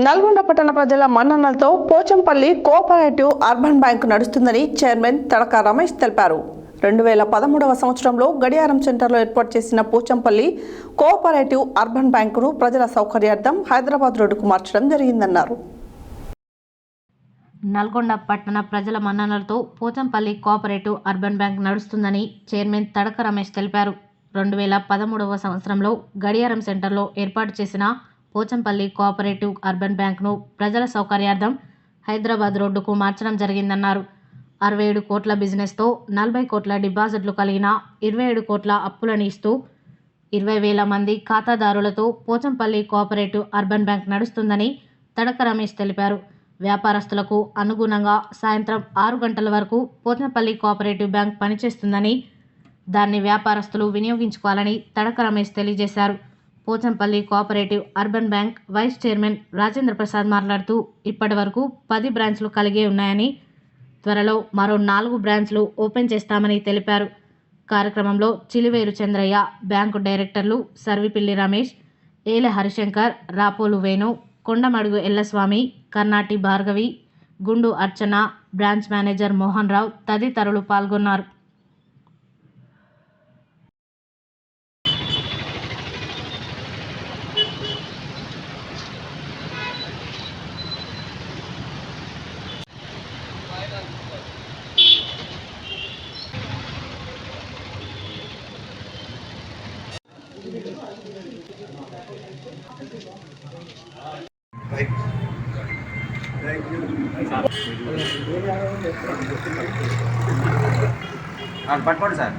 నల్గొండ పట్టణ ప్రజల మన్ననలతో పోచంపల్లి కోఆపరేటివ్ అర్బన్ బ్యాంకు నడుస్తుందని చైర్మన్ తడక రమేష్ తెలిపారు. 2013వ సంవత్సరంలో గడియారం సెంటర్లో ఏర్పాటు చేసిన పోచంపల్లి కోఆపరేటివ్ అర్బన్ బ్యాంకును ప్రజల సౌకర్యార్థం హైదరాబాద్ రోడ్డుకు మార్చడం జరిగిందన్నారు. నల్గొండ పట్టణ ప్రజల మన్ననలతో పోచంపల్లి కోఆపరేటివ్ అర్బన్ బ్యాంక్ నడుస్తుందని చైర్మన్ తడక రమేష్ తెలిపారు. 2013వ సంవత్సరంలో గడియారం సెంటర్లో ఏర్పాటు చేసిన పోచంపల్లి కోఆపరేటివ్ అర్బన్ బ్యాంక్ను ప్రజల సౌకర్యార్థం హైదరాబాద్ రోడ్డుకు మార్చడం జరిగిందన్నారు. 67 కోట్ల బిజినెస్తో 40 కోట్ల డిపాజిట్లు కలిగిన 27 కోట్ల అప్పులను ఇస్తూ 20,000 మంది ఖాతాదారులతో పోచంపల్లి కోఆపరేటివ్ అర్బన్ బ్యాంక్ నడుస్తుందని తడక రమేష్ తెలిపారు. వ్యాపారస్తులకు అనుగుణంగా సాయంత్రం 6 గంటల వరకు పోచంపల్లి కోఆపరేటివ్ బ్యాంక్ పనిచేస్తుందని, దాన్ని వ్యాపారస్తులు వినియోగించుకోవాలని తడక రమేష్ తెలియజేశారు. Pochampally cooperative urban bank vice chairman Rajendra Prasad మాట్లాడుతూ ఇప్పటి వరకు 10 బ్రాంచ్లు కలిగే ఉన్నాయని, త్వరలో మరో 4 బ్రాంచ్లు ఓపెన్ చేస్తామని తెలిపారు. కార్యక్రమంలో చిలివేరు చంద్రయ్య, బ్యాంకు డైరెక్టర్లు సర్విపిల్లి రమేష్, ఏల హరిశంకర్, రాపోలు వేణు, కొండమడుగు ఎల్లస్వామి, కర్నాటి భార్గవి, గుండు అర్చన, బ్రాంచ్ మేనేజర్ మోహన్ రావు తదితరులు పాల్గొన్నారు. పట్టుకోండి సార్.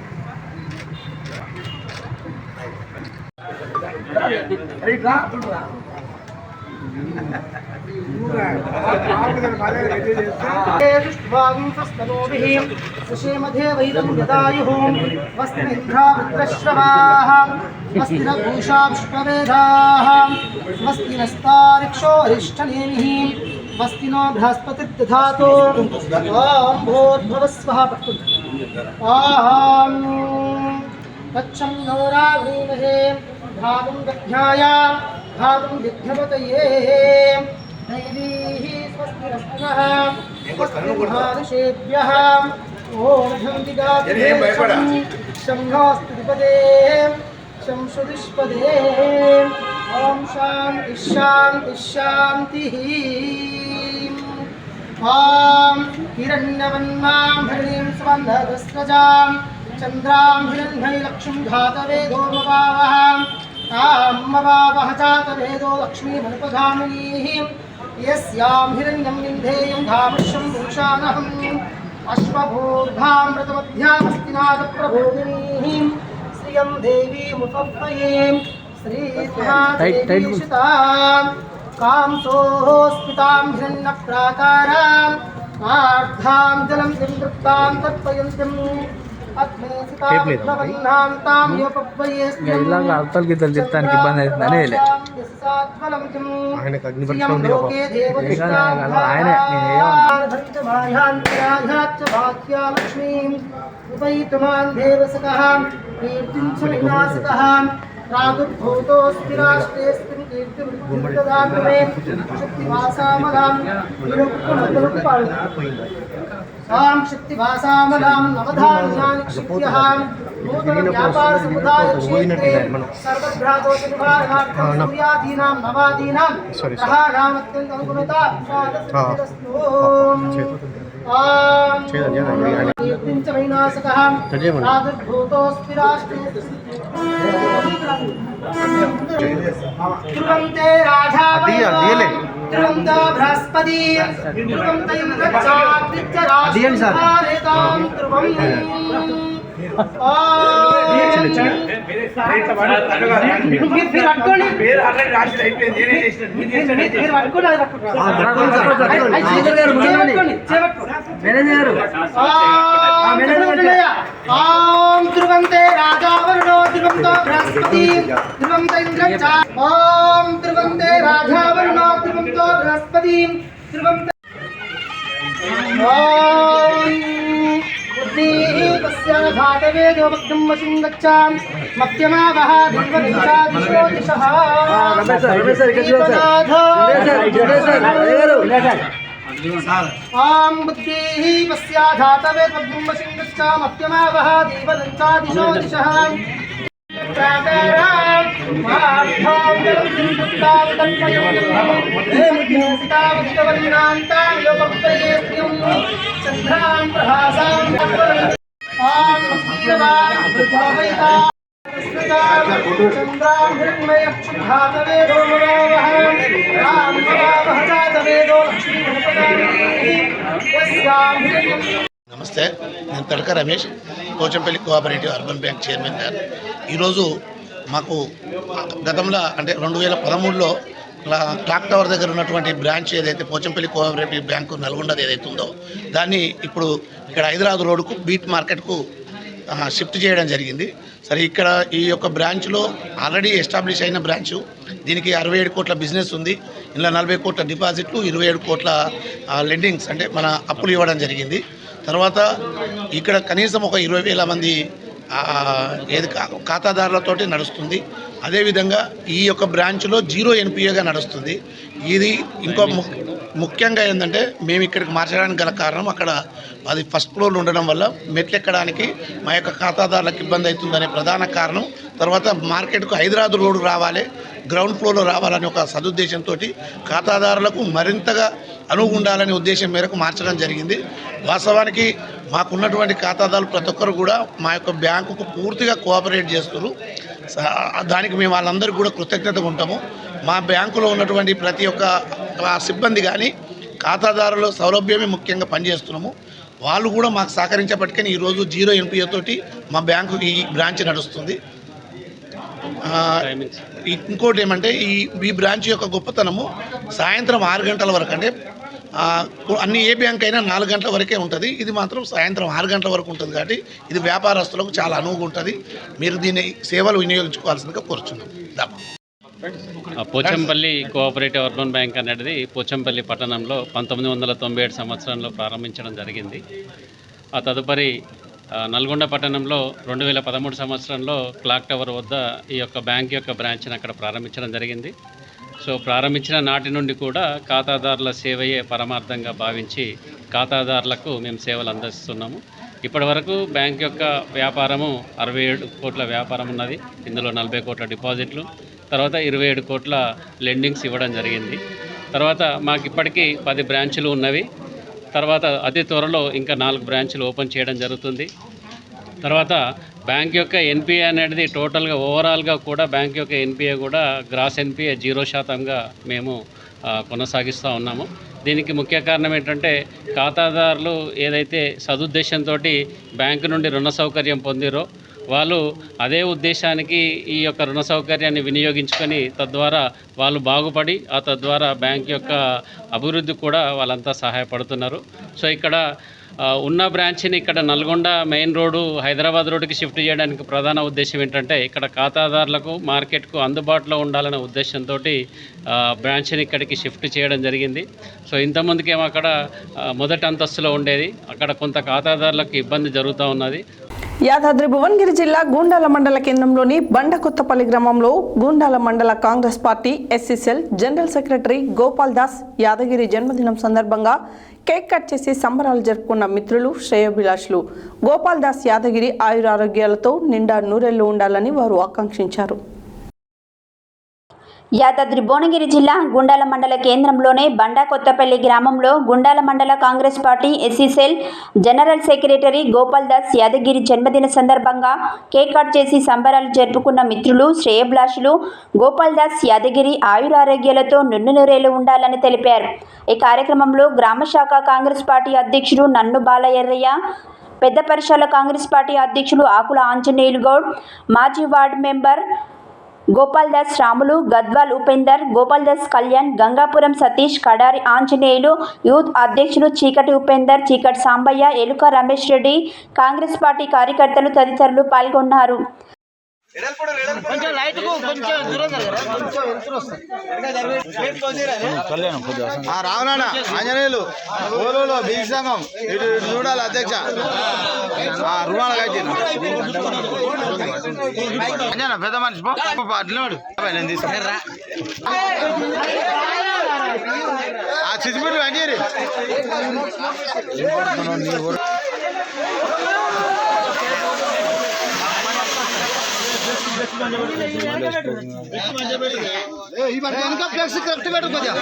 वस्तिनो बृहस्पतिर्दधातु ओम भूर्भुवः स्वः पठतु ओम तच्छं नौरावृणीमहे धातुं दध्याय धातुं विद्यवतये दैवीः स्वस्तिरस्तनः स्वस्तिर्मानुषेभ्यः ॐ शंभोऽस्तुतिपदे शंसुदिष्पदे ॐ शान्तिः शान्तिः शान्तिः ॐ हिरण्यवन्नां हरिणीं सुबन्धदस्रजां चन्द्रां हिरण्मयीलक्ष्मीं घातवेदो मवावः तां मवावः जातवेदो लक्ष्मीमनुपधामिनीः यस्यां हिरण्यं विन्धेयं धामश्यं पुरुषानहम् अश्वभूर्धामृतमध्यामस्ति नागप्रबोधिनीं श्रियं देवीमुपह्वये श्रीमहादेवीशितां कांसोस्मितां हिरण्यप्राकारां आर्धां जलं संतृप्तां तर्पयन्तीम् ఆయనకు అగ్ని పరీక్ష ఉంది प्रादुर्भूतोऽस्ति राष्ट्रेऽस्मिन् कीर्तिर्विद्युत्तदाग्रमे शक्तिवासामलां सां शक्तिवासामलां नवधान्यानि क्षिप्यः नूतनव्यापारसमुदायक्षेत्रे सर्वभ्रातोषनिवारणार्थं सूर्यादीनां नवादीनां ग्रहाणाम् अत्यन्तमनुगुणता कीर्तिञ्चवैनाशकः प्रादुर्भूतोऽस्ति राष्ट्रे ध्रुवन्ते राधावयो ध्रुवन्तो बृहस्पति ध्रुवन्त इन्द्रचाग्निश्चराशिरेतां ध्रुवम् ॐ ध्रुवन्ते राजावरुणो ध्रुवन्तो बृहस्पति ध्रुवन्त इन्द्रचा ॐ ध्रुवन्ते राजावरुणो ध्रुवन्तो बृहस्पति ध्रुवन्त धातवेदोक्तं वशं गच्छामि मत्यमावः देवदिशा दिशः आं बुद्धिः पस्या धातवेदोक्तं वशं गच्छामि मत्यमावः देवदिशा दिशः चन्द्रां प्रभासां चन्द्रां हिरण्मयक्षुधातवेदो मवावः रां मवावः जातवेदो लक्ष्मीमनुपदामिनीः నమస్తే, నేను Tadaka Ramesh, Pochampally cooperative urban bank chairman గారు. ఈరోజు మాకు గతంలో అంటే 2013లో క్లాక్ టవర్ దగ్గర ఉన్నటువంటి బ్రాంచ్ ఏదైతే పోచంపల్లి కోఆపరేటివ్ బ్యాంకు నల్గొండది ఏదైతే ఉందో దాన్ని ఇప్పుడు ఇక్కడ హైదరాబాద్ రోడ్డుకు బీట్ మార్కెట్కు షిఫ్ట్ చేయడం జరిగింది. సరే, ఇక్కడ ఈ యొక్క బ్రాంచ్లో ఆల్రెడీ ఎస్టాబ్లిష్ అయిన బ్రాంచు, దీనికి 67 కోట్ల బిజినెస్ ఉంది. ఇలా 40 కోట్ల డిపాజిట్లు, 27 కోట్ల లెండింగ్స్ అంటే మన అప్పులు ఇవ్వడం జరిగింది. తర్వాత ఇక్కడ కనీసం ఒక 20,000 మంది ఏది ఖాతాదారులతోటి నడుస్తుంది. అదేవిధంగా ఈ యొక్క బ్రాంచ్లో 0 NPAగా నడుస్తుంది. ఇది ఇంకో ముఖ్యంగా ఏంటంటే మేము ఇక్కడికి మార్చడానికి గల కారణం అక్కడ అది ఫస్ట్ ఫ్లోర్లో ఉండడం వల్ల మెట్లు ఎక్కడానికి మా యొక్క ఖాతాదారులకు ఇబ్బంది అవుతుందనే ప్రధాన కారణం. తర్వాత మార్కెట్కు హైదరాబాద్ రోడ్డు రావాలి, గ్రౌండ్ ఫ్లోర్లో రావాలని ఒక సదుద్దేశంతో ఖాతాదారులకు మరింతగా అనువు ఉండాలనే ఉద్దేశం మేరకు మార్చడం జరిగింది. వాస్తవానికి మాకున్నటువంటి ఖాతాదారులు ప్రతి ఒక్కరు కూడా మా యొక్క బ్యాంకుకు పూర్తిగా కోఆపరేట్ చేస్తున్నారు. దానికి మేము వాళ్ళందరికీ కూడా కృతజ్ఞతగా ఉంటాము. మా బ్యాంకులో ఉన్నటువంటి ప్రతి ఒక్క సిబ్బంది కానీ ఖాతాదారుల సౌలభ్యమే ముఖ్యంగా పనిచేస్తున్నాము. వాళ్ళు కూడా మాకు సహకరించేపటికని ఈరోజు 0 NPA తోటి మా బ్యాంకు ఈ బ్రాంచ్ నడుస్తుంది. ఇంకోటి ఏమంటే ఈ బ్రాంచ్ యొక్క గొప్పతనము సాయంత్రం 6 గంటల వరకు, అంటే అన్ని ఏ బ్యాంక్ అయినా 4 గంటల వరకే ఉంటుంది. ఇది మాత్రం సాయంత్రం 6 గంటల వరకు ఉంటుంది. కాబట్టి ఇది వ్యాపారస్తులకు చాలా అనువుగా ఉంటుంది. మీరు దీన్ని సేవలు వినియోగించుకోవాల్సిందిగా కోరుచున్నాం. పోచంపల్లి కోఆపరేటివ్ అర్బన్ బ్యాంక్ అనేది పోచంపల్లి పట్టణంలో 1997 సంవత్సరంలో ప్రారంభించడం జరిగింది. ఆ తదుపరి నల్గొండ పట్టణంలో 2013 సంవత్సరంలో క్లాక్ టవర్ వద్ద ఈ యొక్క బ్యాంక్ యొక్క బ్రాంచ్ని అక్కడ ప్రారంభించడం జరిగింది. సో ప్రారంభించిన నాటి నుండి కూడా ఖాతాదారుల సేవయే పరమార్థంగా భావించి ఖాతాదారులకు మేము సేవలు అందిస్తున్నాము. ఇప్పటి వరకు బ్యాంక్ యొక్క వ్యాపారము 67 కోట్ల వ్యాపారం ఉన్నది. ఇందులో 40 కోట్ల డిపాజిట్లు, తర్వాత 27 కోట్ల లెండింగ్స్ ఇవ్వడం జరిగింది. తర్వాత మాకు ఇప్పటికీ 10 బ్రాంచులు ఉన్నవి. తర్వాత అతి త్వరలో ఇంకా 4 బ్రాంచులు ఓపెన్ చేయడం జరుగుతుంది. తర్వాత బ్యాంక్ యొక్క ఎన్పిఏ అనేది టోటల్గా ఓవరాల్గా కూడా బ్యాంక్ యొక్క ఎన్పిఏ కూడా గ్రాస్ ఎన్పిఏ 0% మేము కొనసాగిస్తూ ఉన్నాము. దీనికి ముఖ్య కారణం ఏంటంటే ఖాతాదారులు ఏదైతే సదుద్దేశంతో బ్యాంకు నుండి రుణ సౌకర్యం పొందిరో వాళ్ళు అదే ఉద్దేశానికి ఈ యొక్క రుణ సౌకర్యాన్ని వినియోగించుకొని తద్వారా వాళ్ళు బాగుపడి తద్వారా బ్యాంక్ యొక్క అభివృద్ధి కూడా వాళ్ళంతా సహాయపడుతున్నారు. సో ఇక్కడ ఉన్న బ్రాంచ్ని ఇక్కడ నల్గొండ మెయిన్ రోడ్డు హైదరాబాద్ రోడ్డుకి షిఫ్ట్ చేయడానికి ప్రధాన ఉద్దేశం ఏంటంటే ఇక్కడ ఖాతాదారులకు మార్కెట్కు అందుబాటులో ఉండాలనే ఉద్దేశంతో బ్రాంచ్ని ఇక్కడికి షిఫ్ట్ చేయడం జరిగింది. సో ఇంతకుముందుకేమో అక్కడ మొదటి అంతస్తులో ఉండేది, అక్కడ కొంత ఖాతాదారులకు ఇబ్బంది జరుగుతూ ఉన్నది. యాదాద్రి భువనగిరి జిల్లా గూండాల మండల కేంద్రంలోని బండకొత్తపల్లి గ్రామంలో గూండాల మండల Congress party SC cell general secretary Gopal Das Yadagiri జన్మదినం సందర్భంగా కేక్ కట్ చేసి సంబరాలు జరుపుకున్న మిత్రులు శ్రేయోభిలాషులు గోపాల్ దాస్ యాదగిరి ఆయురారోగ్యాలతో నిండా నూరెళ్లు ఉండాలని వారు ఆకాంక్షించారు. యాదాద్రి భువనగిరి జిల్లా గుండాల మండల కేంద్రంలోనే బండాకొత్తపల్లి గ్రామంలో గుండాల మండల Congress party SC cell general secretary Gopal Das Yadagiri జన్మదిన సందర్భంగా కేక్ కట్ చేసి సంబరాలు జరుపుకున్న మిత్రులు శ్రేయోభిలాషులు గోపాల్ దాస్ యాదగిరి ఆయురారోగ్యాలతో నిండునూరేళ్లు ఉండాలని తెలిపారు. ఈ కార్యక్రమంలో గ్రామ శాఖ కాంగ్రెస్ పార్టీ అధ్యక్షుడు నన్ను బాలయ్యయ్య, పెద్ద పరిషాల కాంగ్రెస్ పార్టీ అధ్యక్షులు ఆకుల ఆంజనేయులు గౌడ్, మాజీ ward member Gopal Das Ramulu, Gadwal Upender, Gopal Das Kalyan, Gangapuram Satish, Kadari Anjaneyulu, youth అధ్యక్షులు చీకటి ఉపేందర్, చీకటి సాంబయ్య, ఎలుక రమేష్ రెడ్డి, కాంగ్రెస్ పార్టీ కార్యకర్తలు తదితరులు పాల్గొన్నారు. రావణ ఆంజనేయులు బీసీ సంఘం ఇటు చూడాలి అధ్యక్ష రుణాలు కట్టి పెద్ద మనిషి నేను తీసుకురా చిచ్చిపెట్టి అంజేరి ఫ్లెక్స్ కరెక్ట్ పెట్టు కొద్దిగా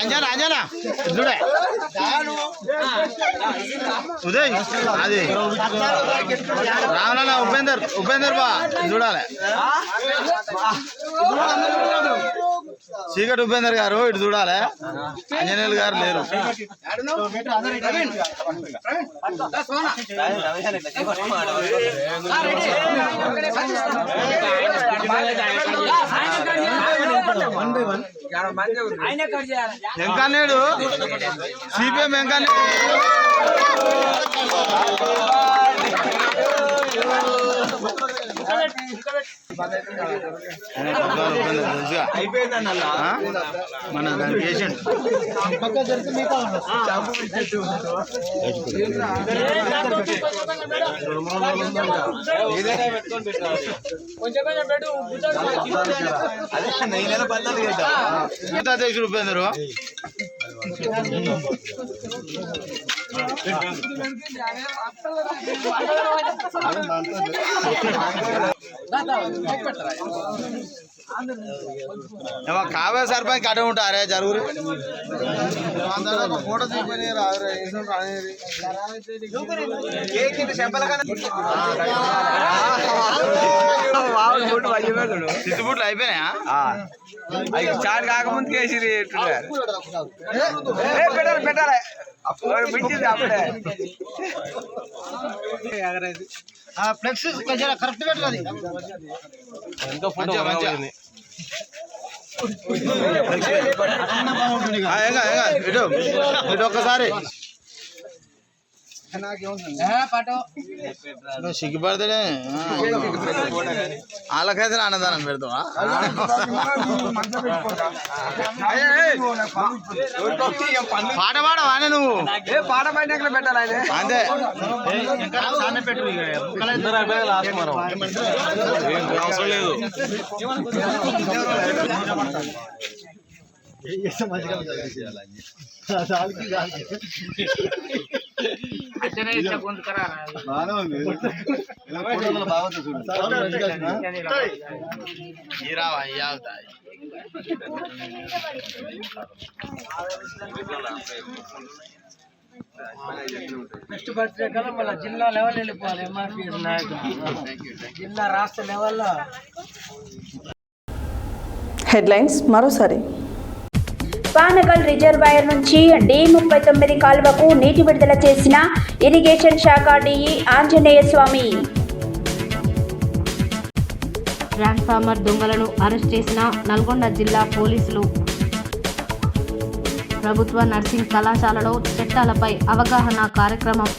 అంజనా చూడే ఉదయ్ అది రావణ ఉపేందర్ బా చూడాలి చీకటి ఉపేందర్ గారు ఇటు చూడాలి, అంజనేయులు గారు లేరు. వెంకన్నేడు సిపిఎం వెంకన్నేడు మన దాని పేషెంట్ అధ్యక్షుడు ఉపేందరు కావే సర్పంచ్ కట్ట ఉంటారే జరుగురు ఫోటో సిద్ధుబుట్లు అయిపోయినాయా అవి స్టార్ట్ కాకముందు కేసీ పెట్టాలి పెట్టాలి మించింది అప్పుడే ఫ్లెక్స్ కరెక్ట్ పెట్టాలి ఇటు ఒక్కసారి సిగ్గుపడతాడే వాళ్ళకైతే అన్నదానం పెడతావా పాట పాడవా నువ్వు పాట పాడినాక పెట్టాలి అంతే అవసరం లేదు నెక్స్ట్ బర్త్డే కల్లా మళ్ళీ జిల్లా లెవెల్ వెళ్ళిపోవాలి ఎంఆర్పిఎస్ నాయకులు జిల్లా రాష్ట్ర లెవెల్లో. హెడ్లైన్స్ మరోసారి. పానగల్ రిజర్వాయర్ నుంచి D39 కాలువకు నీటి విడుదల చేసిన ఇరిగేషన్ శాఖ DE ఆంజనేయ స్వామి. ట్రాన్స్ఫార్మర్ దొంగలను అరెస్ట్ చేసిన నల్గొండ జిల్లా పోలీసులు. ప్రభుత్వ నర్సింగ్ కళాశాలలో చట్టాలపై అవగాహన కార్యక్రమం.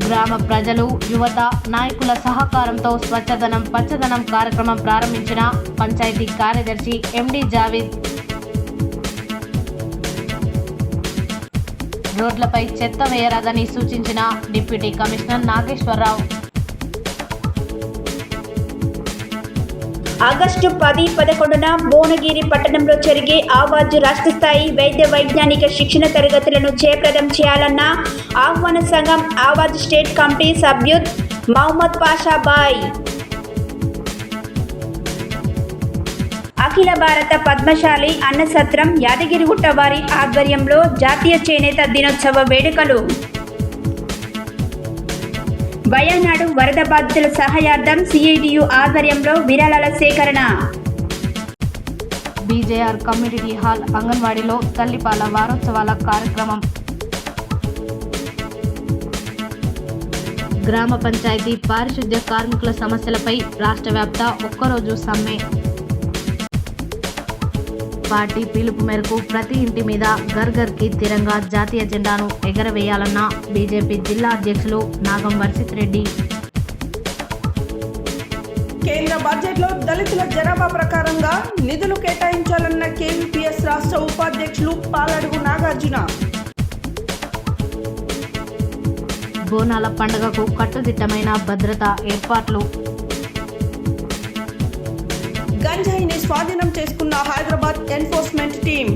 గ్రామ ప్రజలు, యువత, నాయకుల సహకారంతో స్వచ్ఛదనం పచ్చదనం కార్యక్రమం ప్రారంభించిన పంచాయతీ కార్యదర్శి MD జావీద్. రోడ్లపై చెత్త వేయరాదని సూచించిన డిప్యూటీ కమిషనర్ నాగేశ్వరరావు. ఆగస్టు 10-11న భువనగిరి పట్టణంలో జరిగే ఆవాజ్ రాష్ట్ర స్థాయి వైద్య వైజ్ఞానిక శిక్షణ తరగతులను జయప్రదం చేయాలన్న ఆహ్వాన సంఘం ఆవాజ్ స్టేట్ కమిటీ సభ్యుడు మహమ్మద్ పాషా బాయ్. అఖిల భారత పద్మశాలి అన్నసత్రం యాదగిరిగుట్ట వారి ఆధ్వర్యంలో జాతీయ చేనేత దినోత్సవ వేడుకలు. వయనాడు వరద బాధితుల సహాయార్థం CITU ఆధ్వర్యంలో విరాళాల సేకరణ. BJR కమ్యూనిటీ హాల్ అంగన్వాడీలో తల్లిపాల వారోత్సవాల కార్యక్రమం. గ్రామ పంచాయతీ పారిశుద్ధ్య కార్మికుల సమస్యలపై రాష్ట్ర వ్యాప్త ఒక్కరోజు సమ్మె. పార్టీ పిలుపు మేరకు ప్రతి ఇంటి మీద ఘర్ ఘర్ కి తిరంగా జాతీయ జెండాను ఎగరవేయాలన్న బీజేపీ జిల్లా అధ్యక్షులు నాగం వర్షిత్ రెడ్డి. కేంద్ర బడ్జెట్లో దళితుల జనాభా ప్రకారంగా నిధులు కేటాయించాలన్న KVPS రాష్ట్ర ఉపాధ్యక్షులు పాలడుగు నాగార్జున. బోనాల పండుగకు కట్టుదిట్టమైన భద్రతా ఏర్పాట్లు. గంజాయిని స్వాధీనం చేసుకున్న హైదరాబాద్ ఎన్ఫోర్స్మెంట్ టీం.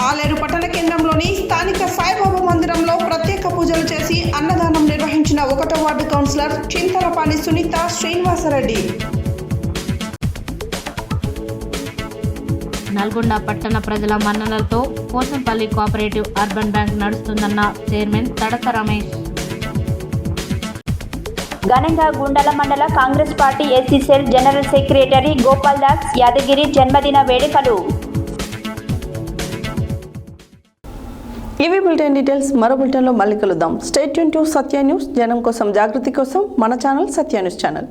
ఆలేరు పట్టణ కేంద్రంలోని స్థానిక సాయిబాబా మందిరంలో ప్రత్యేక పూజలు చేసి అన్నదానం నిర్వహించిన 1వ వార్డు కౌన్సిలర్ చింతలపాని సునీత శ్రీనివాసరెడ్డి. నల్గొండ పట్టణ ప్రజల మన్ననలతో పోచంపల్లి కోఆపరేటివ్ అర్బన్ బ్యాంక్ నడుస్తుందన్న చైర్మన్ తడక రమేష్. ఘనంగా గుండాల మండల Congress party SC cell general secretary Gopal Das Yadagiri జన్మదిన వేడుకలు. ఇవి బులెటిన్ డీటెయిల్స్. మరో బులెటిన్లో మళ్ళీ కలుద్దాం. Stay tune to Satya news. జనం కోసం జాగృతి కోసం మన ఛానల్ సత్య న్యూస్ ఛానల్.